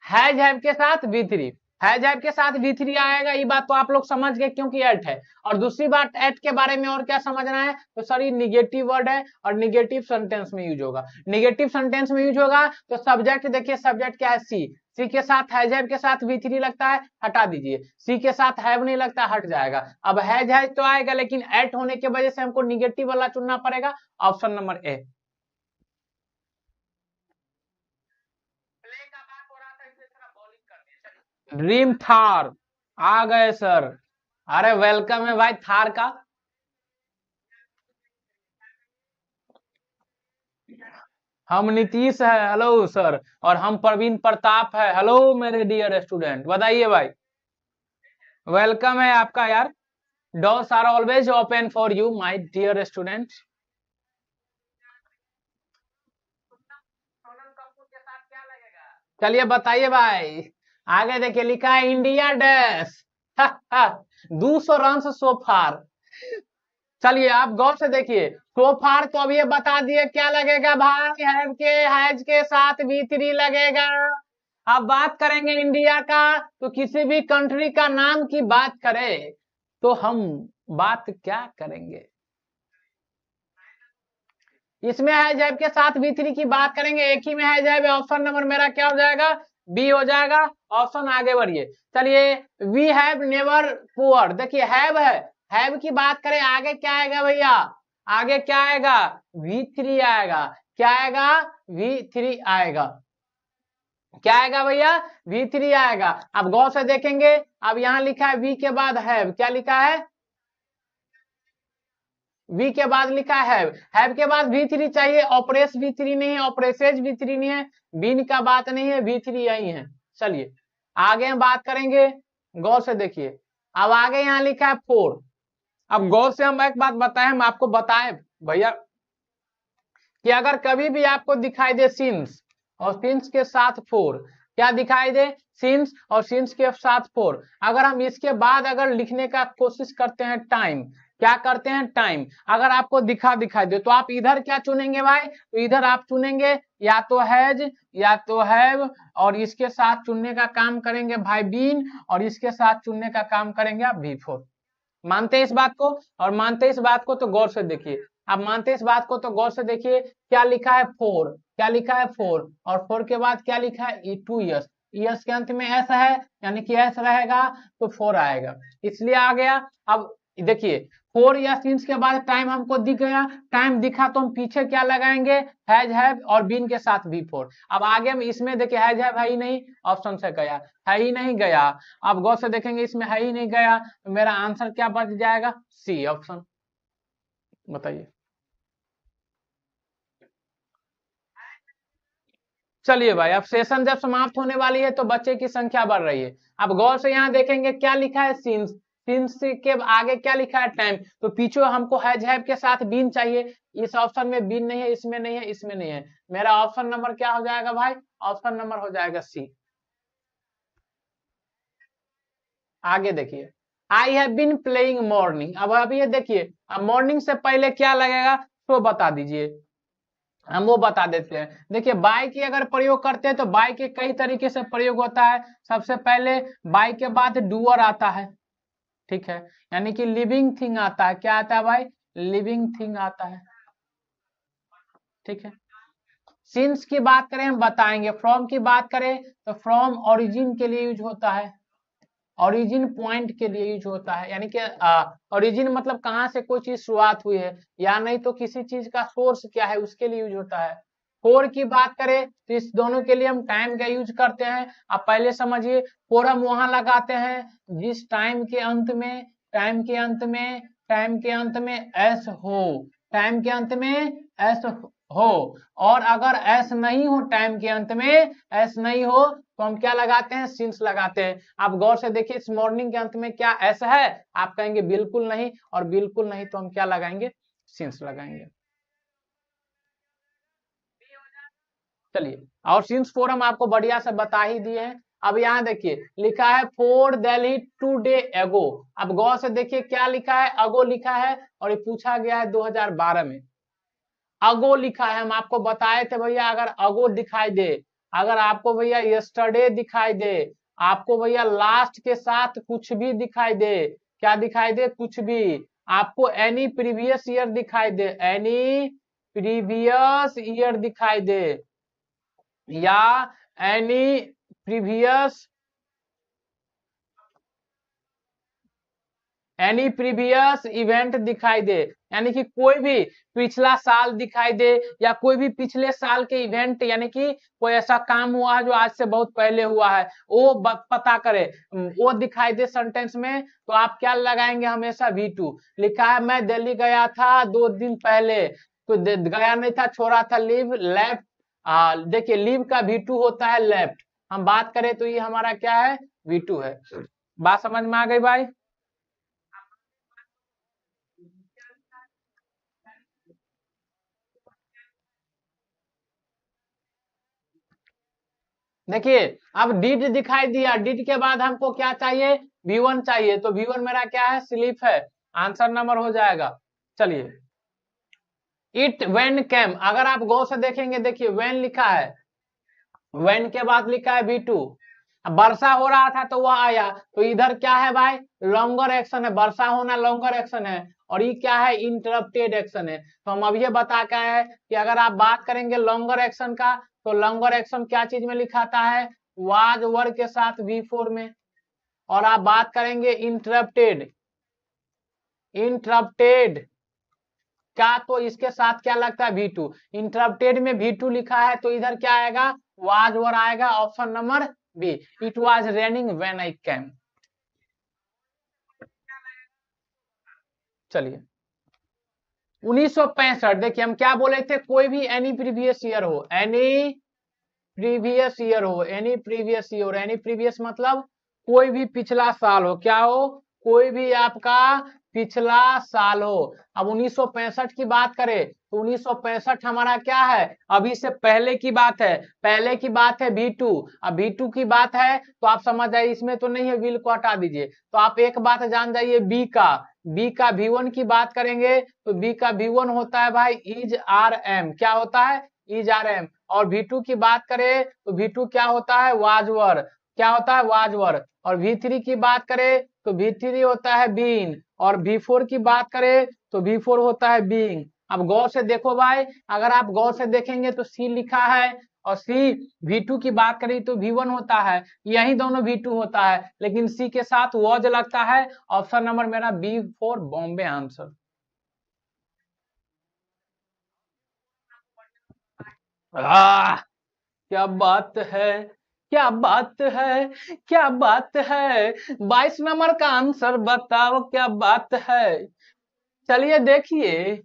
हैज हैव के साथ वी थ्री, हैज हैव के साथ वी थ्री आएगा, ये बात तो आप लोग समझ गए क्योंकि एट है। और दूसरी बात एट के बारे में और क्या समझना है, तो सर ये निगेटिव वर्ड है और निगेटिव सेंटेंस में यूज होगा, निगेटिव सेंटेंस में यूज होगा तो सब्जेक्ट देखिए, सब्जेक्ट क्या है, सी, सी के साथ हैज हैव के साथ वी थ्री लगता है, हटा दीजिए, सी के साथ हैव नहीं लगता, हट जाएगा। अब हैज तो आएगा, लेकिन एट होने की वजह से हमको निगेटिव वाला चुनना पड़ेगा, option number A. Dream Thar आ गए सर, अरे वेलकम है भाई थार का। हम नीतीश है, हेलो सर, और हम प्रवीण प्रताप है, हेलो मेरे डियर स्टूडेंट, बताइए भाई, वेलकम है आपका यार। Doors are always open for you my dear student. चलिए बताइए भाई, आगे देखिए लिखा है India dash 200 run so far. चलिए आप गौर से देखिए, सो फार तो अब ये बता दिए क्या लगेगा भाई, हैव के, हैज के साथ बी थ्री लगेगा। अब बात करेंगे इंडिया का, तो किसी भी कंट्री का नाम की बात करें तो हम बात क्या करेंगे, इसमें है जैब के साथ बी थ्री की बात करेंगे, एक ही में है जैब, ऑप्शन नंबर मेरा क्या हो जाएगा, बी हो जाएगा। ऑप्शन आगे बढ़िए, चलिए, वी हैव नेवर पुअर, देखिए हैव है, हैव की बात करें आगे क्या आएगा भैया, आगे क्या आएगा, वी थ्री आएगा, क्या आएगा, वी थ्री आएगा, क्या आएगा भैया, वी थ्री आएगा। अब गौर से देखेंगे, अब यहाँ लिखा है वी के बाद हैव, क्या लिखा है, वी के बाद लिखा है हैव के बाद वी थ्री चाहिए, ऑपरेस वी थ्री नहीं है, ऑपरेसेज वी थ्री नहीं है, बीन का बात नहीं है, वी थ्री यही है। चलिए आगे हम बात करेंगे, गौर से देखिए, अब आगे यहाँ लिखा है फोर। अब गौर से हम एक बात बताएं, हम आपको बताएं भैया कि अगर कभी भी आपको दिखाई दे सिंस और सिंस के साथ फोर, क्या दिखाई दे, सिंस और सिंस के साथ फोर, अगर हम इसके बाद अगर लिखने का कोशिश करते हैं टाइम, क्या करते हैं टाइम, अगर आपको दिखाई दे तो आप इधर क्या चुनेंगे भाई, तो इधर आप चुनेंगे या तो हैज या तो हैव, और इसके साथ चुनने का काम करेंगे भाई बीन, और इसके साथ चुनने का काम करेंगे आप बी फोर। मानते हैं इस बात को? और मानते हैं इस बात को तो गौर से देखिए, अब मानते हैं इस बात को तो गौर से देखिए, क्या लिखा है 4, क्या लिखा है 4, और 4 के बाद क्या लिखा है 2 ईयर्स, ईयर्स के अंत में एस है, यानी कि एस रहेगा तो 4 आएगा, इसलिए आ गया। अब देखिए 4 या सिंस के बाद टाइम हमको दिख गया, टाइम दिखा तो हम पीछे क्या लगाएंगे, हैव और बीन के साथ V4। अब आगे हम इसमें देखिए हैव है ही नहीं, ऑप्शन से गया, है ही नहीं गया। अब गौर से देखेंगे इसमें है ही नहीं गया, तो मेरा आंसर क्या बच जाएगा, सी ऑप्शन। बताइए। चलिए भाई, अब सेशन जब समाप्त होने वाली है तो बच्चे की संख्या बढ़ रही है। अब गौर से यहाँ देखेंगे क्या लिखा है, सिंस, सिंस के आगे क्या लिखा है, टाइम, तो पीछे हमको हैव के साथ बीन चाहिए, इस ऑप्शन में बीन नहीं है, इसमें नहीं है, इसमें नहीं है, मेरा ऑप्शन नंबर क्या हो जाएगा भाई, ऑप्शन नंबर हो जाएगा सी। आगे देखिए, I have been playing morning, अब अभी ये देखिए, अब मॉर्निंग से पहले क्या लगेगा तो बता दीजिए, हम वो बता देते हैं। देखिए बाय की अगर प्रयोग करते हैं तो बाय के कई तरीके से प्रयोग होता है। सबसे पहले बाय के बाद डूअर आता है, ठीक है, यानी कि लिविंग थिंग आता है, क्या आता है भाई, लिविंग थिंग आता है, ठीक है। सिंस की बात करें हम बताएंगे, फ्रॉम की बात करें तो फ्रॉम ओरिजिन के लिए यूज होता है, ओरिजिन पॉइंट के लिए यूज होता है, यानी कि ओरिजिन मतलब कहाँ से कोई चीज शुरुआत हुई है, या नहीं तो किसी चीज का सोर्स क्या है उसके लिए यूज होता है। फोर की बात करें तो इस दोनों के लिए हम टाइम का यूज करते हैं। आप पहले समझिए, फोर हम वहां लगाते हैं जिस टाइम के अंत में, टाइम के अंत में, टाइम के अंत में एस हो, टाइम के अंत में एस हो, और अगर एस नहीं हो, टाइम के अंत में एस नहीं हो तो हम क्या लगाते हैं, सिंस लगाते हैं। आप गौर से देखिए इस मॉर्निंग के अंत में क्या एस है, आप कहेंगे बिल्कुल नहीं, और बिल्कुल नहीं तो हम क्या लगाएंगे, सिंस लगाएंगे। चलिए, और सिंस फोर हम आपको बढ़िया से बता ही दिए हैं। अब यहाँ देखिए लिखा है फोर दिल्ली 2 डे एगो, अब गौर से देखिए क्या लिखा है, अगो लिखा है, और ये पूछा गया है 2012 में, अगो लिखा है। हम आपको बताए थे भैया अगर अगो दिखाई दे, अगर आपको भैया यस्टरडे दिखाई दे, आपको भैया लास्ट के साथ कुछ भी दिखाई दे, क्या दिखाई दे, कुछ भी, आपको एनी प्रीवियस ईयर दिखाई दे, एनी प्रीवियस ईयर दिखाई दे, या any previous, any previous event दिखाई दे, यानी कि कोई भी पिछला साल दिखाई दे, या कोई भी पिछले साल के इवेंट, यानी कि कोई ऐसा काम हुआ है जो आज से बहुत पहले हुआ है वो पता करे, वो दिखाई दे सेंटेंस में, तो आप क्या लगाएंगे, हमेशा V2। लिखा है मैं दिल्ली गया था 2 दिन पहले, तो गया नहीं था, छोड़ा था, लीव लेफ्ट, देखिए लीव का V2 होता है लेफ्ट, हम बात करें तो ये हमारा क्या है, V2 है। बात समझ में आ गई भाई? देखिए अब डिड दिखाई दिया, डिड के बाद हमको क्या चाहिए, V1 चाहिए, तो V1 मेरा क्या है, स्लीप है, आंसर नंबर हो जाएगा। चलिए, इट वेन कैम, अगर आप गौर से देखेंगे, देखिए वेन लिखा है, वेन के बाद लिखा है V2, वर्षा हो रहा था तो वह आया, तो इधर क्या है भाई, लॉन्गर एक्शन है, वर्षा होना लॉन्गर एक्शन है, और ये क्या है, इंटरप्टेड एक्शन है। तो हम अब ये बता के आए हैं कि अगर आप बात करेंगे लॉन्गर एक्शन का, तो लॉन्गर एक्शन क्या चीज में लिखाता है, वाज वर्ग के साथ V4 में, और आप बात करेंगे इंटरप्टेड, इंटरप्टेड क्या, तो इसके साथ क्या लगता है, V2, इंटरप्टेड में V2 लिखा है तो इधर क्या आएगा, वाज वर आएगा, option number B, it was raining when I came. चलिए 1965, देखिए हम क्या बोले थे, कोई भी एनी प्रीवियस ईयर हो, एनी प्रीवियस ईयर हो, any previous year, any previous मतलब कोई भी पिछला साल हो, क्या हो, कोई भी आपका पिछला साल हो। अब 1965 की बात करें तो 1965 हमारा क्या है, अभी से पहले की बात है, पहले की बात है V2, अब V2 की बात है तो आप समझ जाइए, इसमें तो नहीं है, विल को हटा दीजिए, तो आप एक बात जान जाइए, बी का V1 की बात करेंगे तो बी का V1 होता है भाई इज आर एम, क्या होता है, इज आर एम, और V2 की बात करें तो V2 क्या होता है, वाजवर, क्या होता है, वाजवर, और V3 की बात करें तो V3 होता है बीन, और V4 की बात करें तो V4 होता है बीइंग। अब गौर से देखो भाई, अगर आप गौर से देखेंगे तो C लिखा है, और C V2 की बात करें तो V1 होता है, यही दोनों V2 होता है, लेकिन C के साथ वॉज लगता है। ऑप्शन नंबर मेरा B4 बॉम्बे आंसर। क्या बात है, क्या बात है, क्या बात है, 22 नंबर का आंसर बताओ क्या बात है। चलिए देखिए,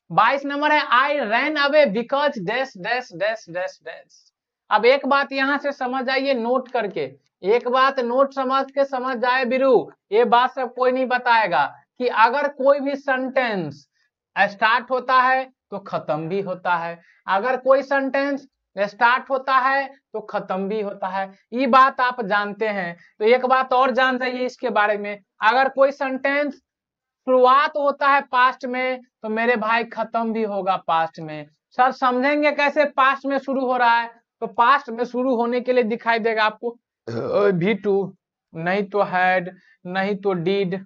22 नंबर है, I ran away because dash dash dash dash dash. अब एक बात यहां से समझ आइए नोट करके, एक बात नोट समझ के समझ जाए बिरू, ये बात सब कोई नहीं बताएगा कि अगर कोई भी सेंटेंस स्टार्ट होता है तो खत्म भी होता है, अगर कोई सेंटेंस स्टार्ट होता है तो खत्म भी होता है, ये बात आप जानते हैं। तो एक बात और जान जाइए इसके बारे में, अगर कोई सेंटेंस शुरुआत होता है पास्ट में तो मेरे भाई खत्म भी होगा पास्ट में। सर समझेंगे कैसे पास्ट में शुरू हो रहा है, तो पास्ट में शुरू होने के लिए दिखाई देगा आपको V2, नहीं तो हैड, नहीं तो डिड,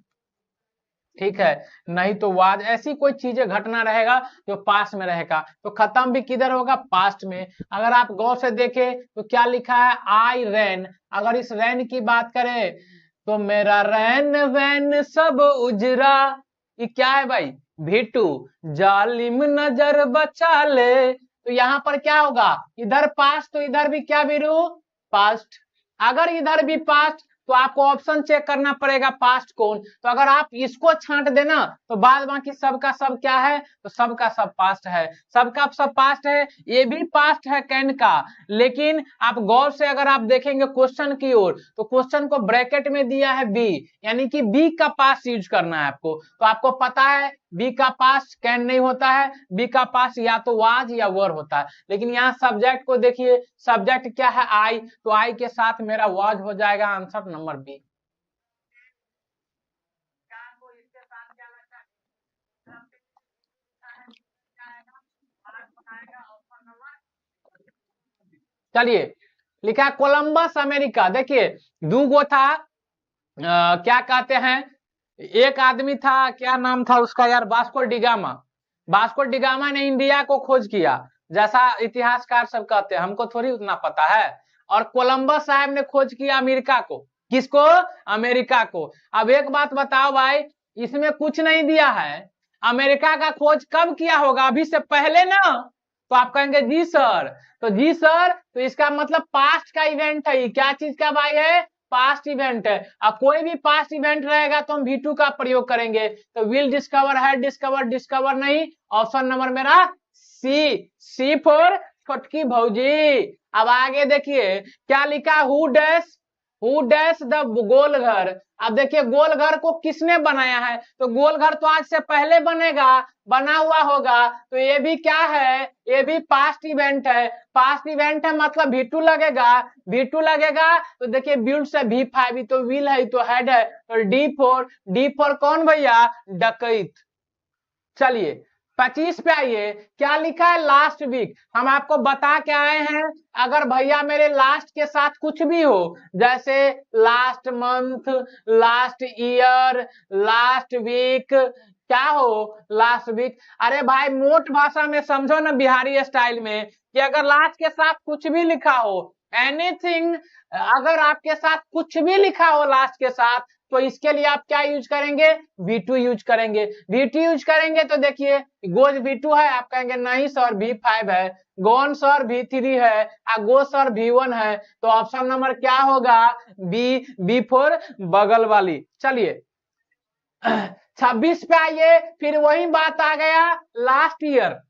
ठीक है, नहीं तो वाज, ऐसी कोई चीजें घटना रहेगा जो पास्ट में रहेगा, तो खत्म भी किधर होगा, पास्ट में। अगर आप गौर से देखें तो क्या लिखा है, आई रैन, अगर इस रैन की बात करें तो मेरा रैन वैन सब उजरा, ये क्या है भाई, V2, जालिम नजर बचा ले, तो यहाँ पर क्या होगा, इधर पास्ट तो इधर भी क्या बिरू, पास्ट। अगर इधर भी पास्ट तो आपको ऑप्शन चेक करना पड़ेगा पास्ट कौन, तो अगर आप इसको छांट देना तो बाद बाकी सबका सब क्या है, तो सबका सब पास्ट है, सबका सब पास्ट है, ये भी पास्ट है कैन का। लेकिन आप गौर से अगर आप देखेंगे क्वेश्चन की ओर, तो क्वेश्चन को ब्रैकेट में दिया है बी, यानी कि बी का पास्ट यूज करना है आपको, तो आपको पता है बी का पास्ट कैन नहीं होता है, बी का पास्ट या तो वाज या वर होता है। लेकिन यहाँ सब्जेक्ट को देखिए, सब्जेक्ट क्या है, आई, तो आई के साथ मेरा वाज हो जाएगा, आंसर नंबर बी। चलिए लिखा कोलंबस अमेरिका, देखिए दूगो था, क्या कहते हैं, एक आदमी था, क्या नाम था उसका यार, वास्को डिगामा, वास्को डिगामा ने इंडिया को खोज किया, जैसा इतिहासकार सब कहते हैं, हमको थोड़ी उतना पता है। और कोलंबस साहब ने खोज किया अमेरिका को, किसको, अमेरिका को। अब एक बात बताओ भाई, इसमें कुछ नहीं दिया है, अमेरिका का खोज कब किया होगा, अभी से पहले ना, तो आप कहेंगे जी सर, तो जी सर, तो इसका मतलब पास्ट का इवेंट है, क्या चीज का भाई है, पास्ट इवेंट है। अब कोई भी पास्ट इवेंट रहेगा तो हम V2 का प्रयोग करेंगे, तो विल डिस्कवर है, डिस्कवर, डिस्कवर नहीं, ऑप्शन नंबर मेरा सी फॉर छोटकी भौजी। अब आगे देखिए क्या लिखा, हु डैश द गोल घर। अब देखिए गोल घर को किसने बनाया है, तो गोल घर तो आज से पहले बनेगा, बना हुआ होगा, तो ये भी क्या है, ये भी पास्ट इवेंट है, पास्ट इवेंट है मतलब V2 लगेगा, V2 लगेगा, तो देखिए बिल्ड से V5, तो विल है तो हेड है, तो D4 कौन भैया, डकैत। चलिए 25 पे आइए, क्या लिखा है, लास्ट वीक। हम आपको बता के आए हैं, अगर भैया मेरे लास्ट के साथ कुछ भी हो, जैसे last month, last year, last week, क्या हो, लास्ट वीक, अरे भाई मोट भाषा में समझो ना, बिहारी स्टाइल में, कि अगर लास्ट के साथ कुछ भी लिखा हो, एनीथिंग, अगर आपके साथ कुछ भी लिखा हो लास्ट के साथ, तो इसके लिए आप क्या यूज करेंगे, V2 यूज करेंगे। V2 यूज करेंगे तो देखिए गोज V2 है, आप कहेंगे नहीं सर V5 है, गोन सर V3 है, गो सर V1 है, तो ऑप्शन नंबर क्या होगा, B4 बगल वाली। चलिए 26 पे आइए, फिर वही बात आ गया, लास्ट ईयर,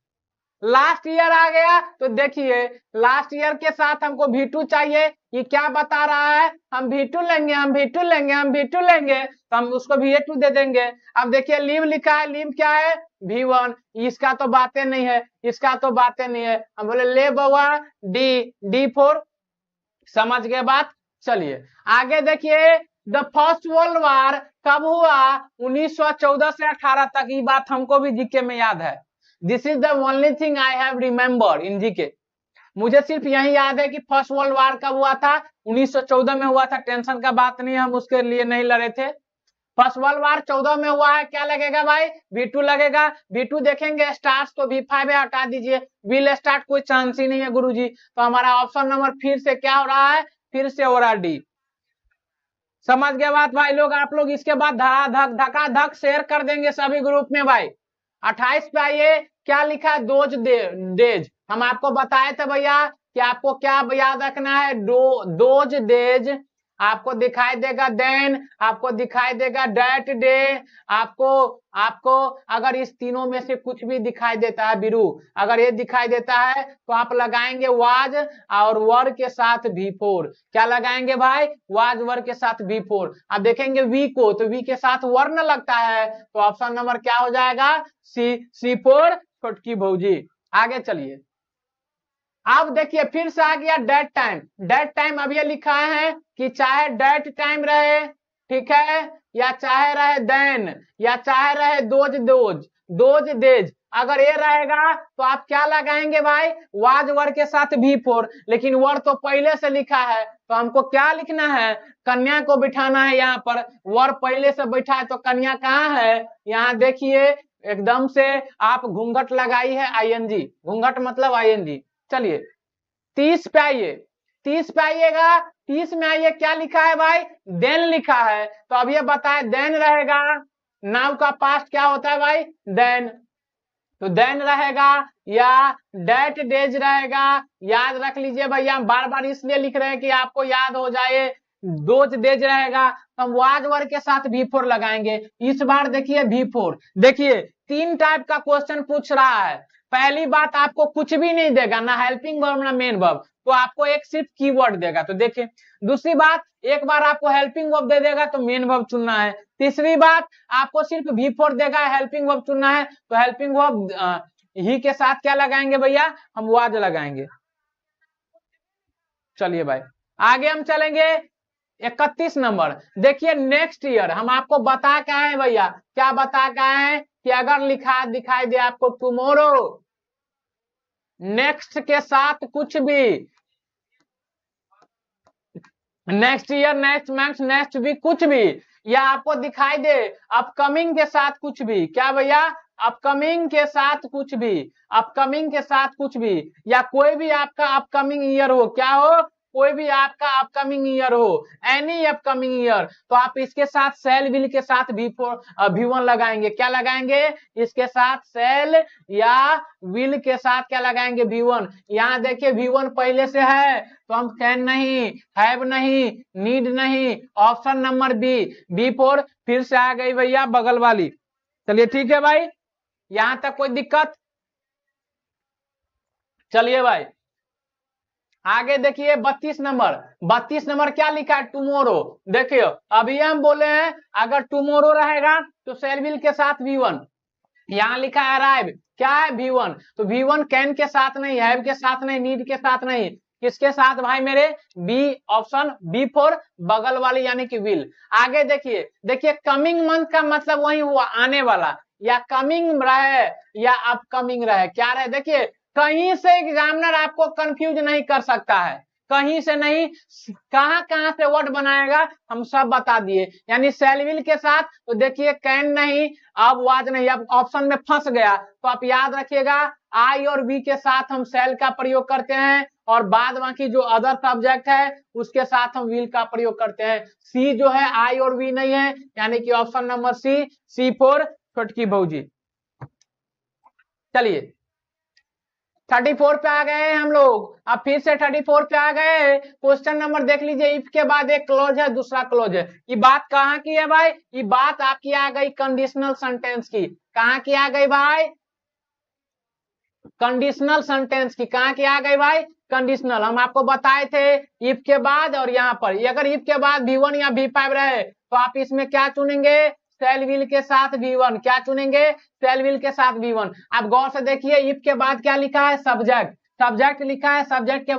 लास्ट ईयर आ गया, तो देखिए लास्ट ईयर के साथ हमको V2 चाहिए, ये क्या बता रहा है, हम V2 लेंगे, हम V2 लेंगे, हम V2 लेंगे, तो हम उसको V2 दे देंगे। अब देखिए लीव लिखा है, लीव क्या है, V1, इसका तो बातें नहीं है, इसका तो बातें नहीं है, हम बोले ले बउआ D4, समझ गए बात। चलिए आगे देखिए, द फर्स्ट वर्ल्ड वार कब हुआ, 1914 से 18 तक, ये बात हमको भी जीके में याद है। This is the only thing I have remember in GK, मुझे सिर्फ यही याद है कि फर्स्ट वर्ल्ड वार कब हुआ था, 1914 में हुआ था, टेंशन का बात नहीं, हम उसके लिए नहीं लड़े थे। फर्स्ट वर्ल्ड वार 14 में हुआ है, क्या लगेगा भाई, V2 लगेगा। V2 देखेंगे स्टार्स तो V5 है, हटा दीजिए, विल स्टार्ट कोई चांस ही नहीं है गुरुजी। तो हमारा ऑप्शन नंबर फिर से क्या हो रहा है, फिर से हो रहा है डी। समझ गए बात भाई लोग, आप लोग इसके बाद धड़ाधक धकाधक शेयर कर देंगे सभी ग्रुप में भाई। 28 पे आइए, क्या लिखा है, डेज। हम आपको बताए थे भैया कि आपको क्या याद रखना है, दोज डेज आपको दिखाई देगा, देन आपको दिखाई देगा डेट डे, आपको अगर इस तीनों में से कुछ भी दिखाई देता है बिरु, अगर ये दिखाई देता है तो आप लगाएंगे वाज और वर के साथ V4। क्या लगाएंगे भाई, वाज वर के साथ V4। अब देखेंगे वी को, तो वी के साथ वर्ण लगता है, तो ऑप्शन नंबर क्या हो जाएगा, C4 छोटकी भौजी। आगे चलिए, अब देखिए फिर से आ गया डेट टाइम। डेट टाइम अब ये लिखा है कि चाहे डेट टाइम रहे, ठीक है, या चाहे रहे देन, या चाहे रहे दोज डेज, अगर ये रहेगा तो आप क्या लगाएंगे भाई, वाज वर के साथ V4। लेकिन वर तो पहले से लिखा है, तो हमको क्या लिखना है, कन्या को बिठाना है यहाँ पर। वर पहले से बैठा है तो कन्या कहाँ है, यहाँ देखिए एकदम से आप घूंघट लगाई है ING, घूंघट मतलब ING। चलिए 30 पे आइए, 30 पे आइएगा, 30 में आइए, क्या लिखा है भाई, देन लिखा है। तो अब ये बताए देन रहेगा, नाउ का पास्ट क्या होता है भाई, देन, तो देन रहेगा या डेट डेज रहेगा। याद रख लीजिए भैया, हम बार बार इसलिए लिख रहे हैं कि आपको याद हो जाए, दोज डेज रहेगा, हम वाज वर के साथ V4 लगाएंगे। इस बार देखिए V4, देखिए 3 टाइप का क्वेश्चन पूछ रहा है। पहली बात आपको कुछ भी नहीं देगा, ना हेल्पिंग वर्ब ना मेन वर्ब, तो आपको एक सिर्फ कीवर्ड देगा, तो देखिए। दूसरी बात, एक बार आपको हेल्पिंग वर्ब दे देगा तो मेन वर्ब चुनना है। तीसरी बात, आपको सिर्फ V4 देगा, हेल्पिंग वर्ब चुनना है, तो हेल्पिंग वर्ब ही के साथ क्या लगाएंगे भैया, हम वाज लगाएंगे। चलिए भाई आगे हम चलेंगे, 31 नंबर। देखिए नेक्स्ट ईयर हम आपको बता क्या है भैया, क्या बता क्या है कि अगर लिखा दिखाई दे आपको टुमारो, नेक्स्ट के साथ कुछ भी, next year, next month, next week, कुछ भी, या आपको दिखाई दे अपकमिंग के साथ कुछ भी, क्या भैया, अपकमिंग के साथ कुछ भी, अपकमिंग के साथ कुछ भी, या कोई भी आपका अपकमिंग ईयर हो, क्या हो, कोई भी आपका अपकमिंग ईयर हो, एनी अपकमिंग ईयर, तो आप इसके साथ सेल विल के साथ V1 लगाएंगे। क्या लगाएंगे, इसके साथ सेल या विल के साथ क्या लगाएंगे, V1। यहाँ देखिए V1 पहले से है, तो हम कैन नहीं, हैव नहीं, नीड नहीं, ऑप्शन नंबर बी, V4 फिर से आ गई भैया बगल वाली। चलिए ठीक है भाई, यहां तक कोई दिक्कत। चलिए भाई आगे देखिए 32 नंबर। 32 नंबर क्या लिखा है, टुमोरो। देखियो अभी हम बोले हैं अगर टुमोरो रहेगा तो सेल विल के साथ V1, यहाँ लिखा है अराइव, क्या है V1, तो V1 कैन के साथ नहीं, हैव के साथ नहीं, नीड के साथ नहीं, किसके साथ भाई मेरे, बी, ऑप्शन B4 बगल वाली यानी कि विल। आगे देखिए, देखिए कमिंग मंथ का मतलब वही हुआ आने वाला, या कमिंग रहे या अपकमिंग रहे, क्या रहे, देखिए कहीं से एग्जामिनर आपको कंफ्यूज नहीं कर सकता है, कहीं से नहीं, कहां कहां से वर्ड बनाएगा हम सब बता दिए। यानी सेल विल के साथ तो देखिए कैन नहीं, अब वाज नहीं, अब ऑप्शन में फंस गया, तो आप याद रखिएगा आई और वी के साथ हम सेल का प्रयोग करते हैं, और बाद बाकी जो अदर सब्जेक्ट है उसके साथ हम विल का प्रयोग करते हैं। सी जो है आई और वी नहीं है, यानी कि ऑप्शन नंबर सी, C4 छोटकी भौजी। चलिए 34 पे आ गए हम लोग, अब फिर से 34 पे आ गए। क्वेश्चन नंबर देख लीजिए, इफ के बाद एक क्लोज है, दूसरा क्लोज है। ये बात कहाँ की है भाई, ये बात आपकी आ गई कंडीशनल सेंटेंस की, कहाँ की आ गई भाई, कंडीशनल सेंटेंस की, कहाँ की आ गई भाई, कंडीशनल। हम आपको बताए थे इफ के बाद, और यहाँ पर अगर इफ के बाद V1 या V5 रहे तो आप इसमें क्या चुनेंगे, सेल विल के साथ V1, क्या चुनेंगे, सेल विल के साथ V1। आप गौर से देखिए इफ के बाद क्या लिखा है, सब्जेक्ट, सब्जेक्ट लिखा है, सब्जेक्ट के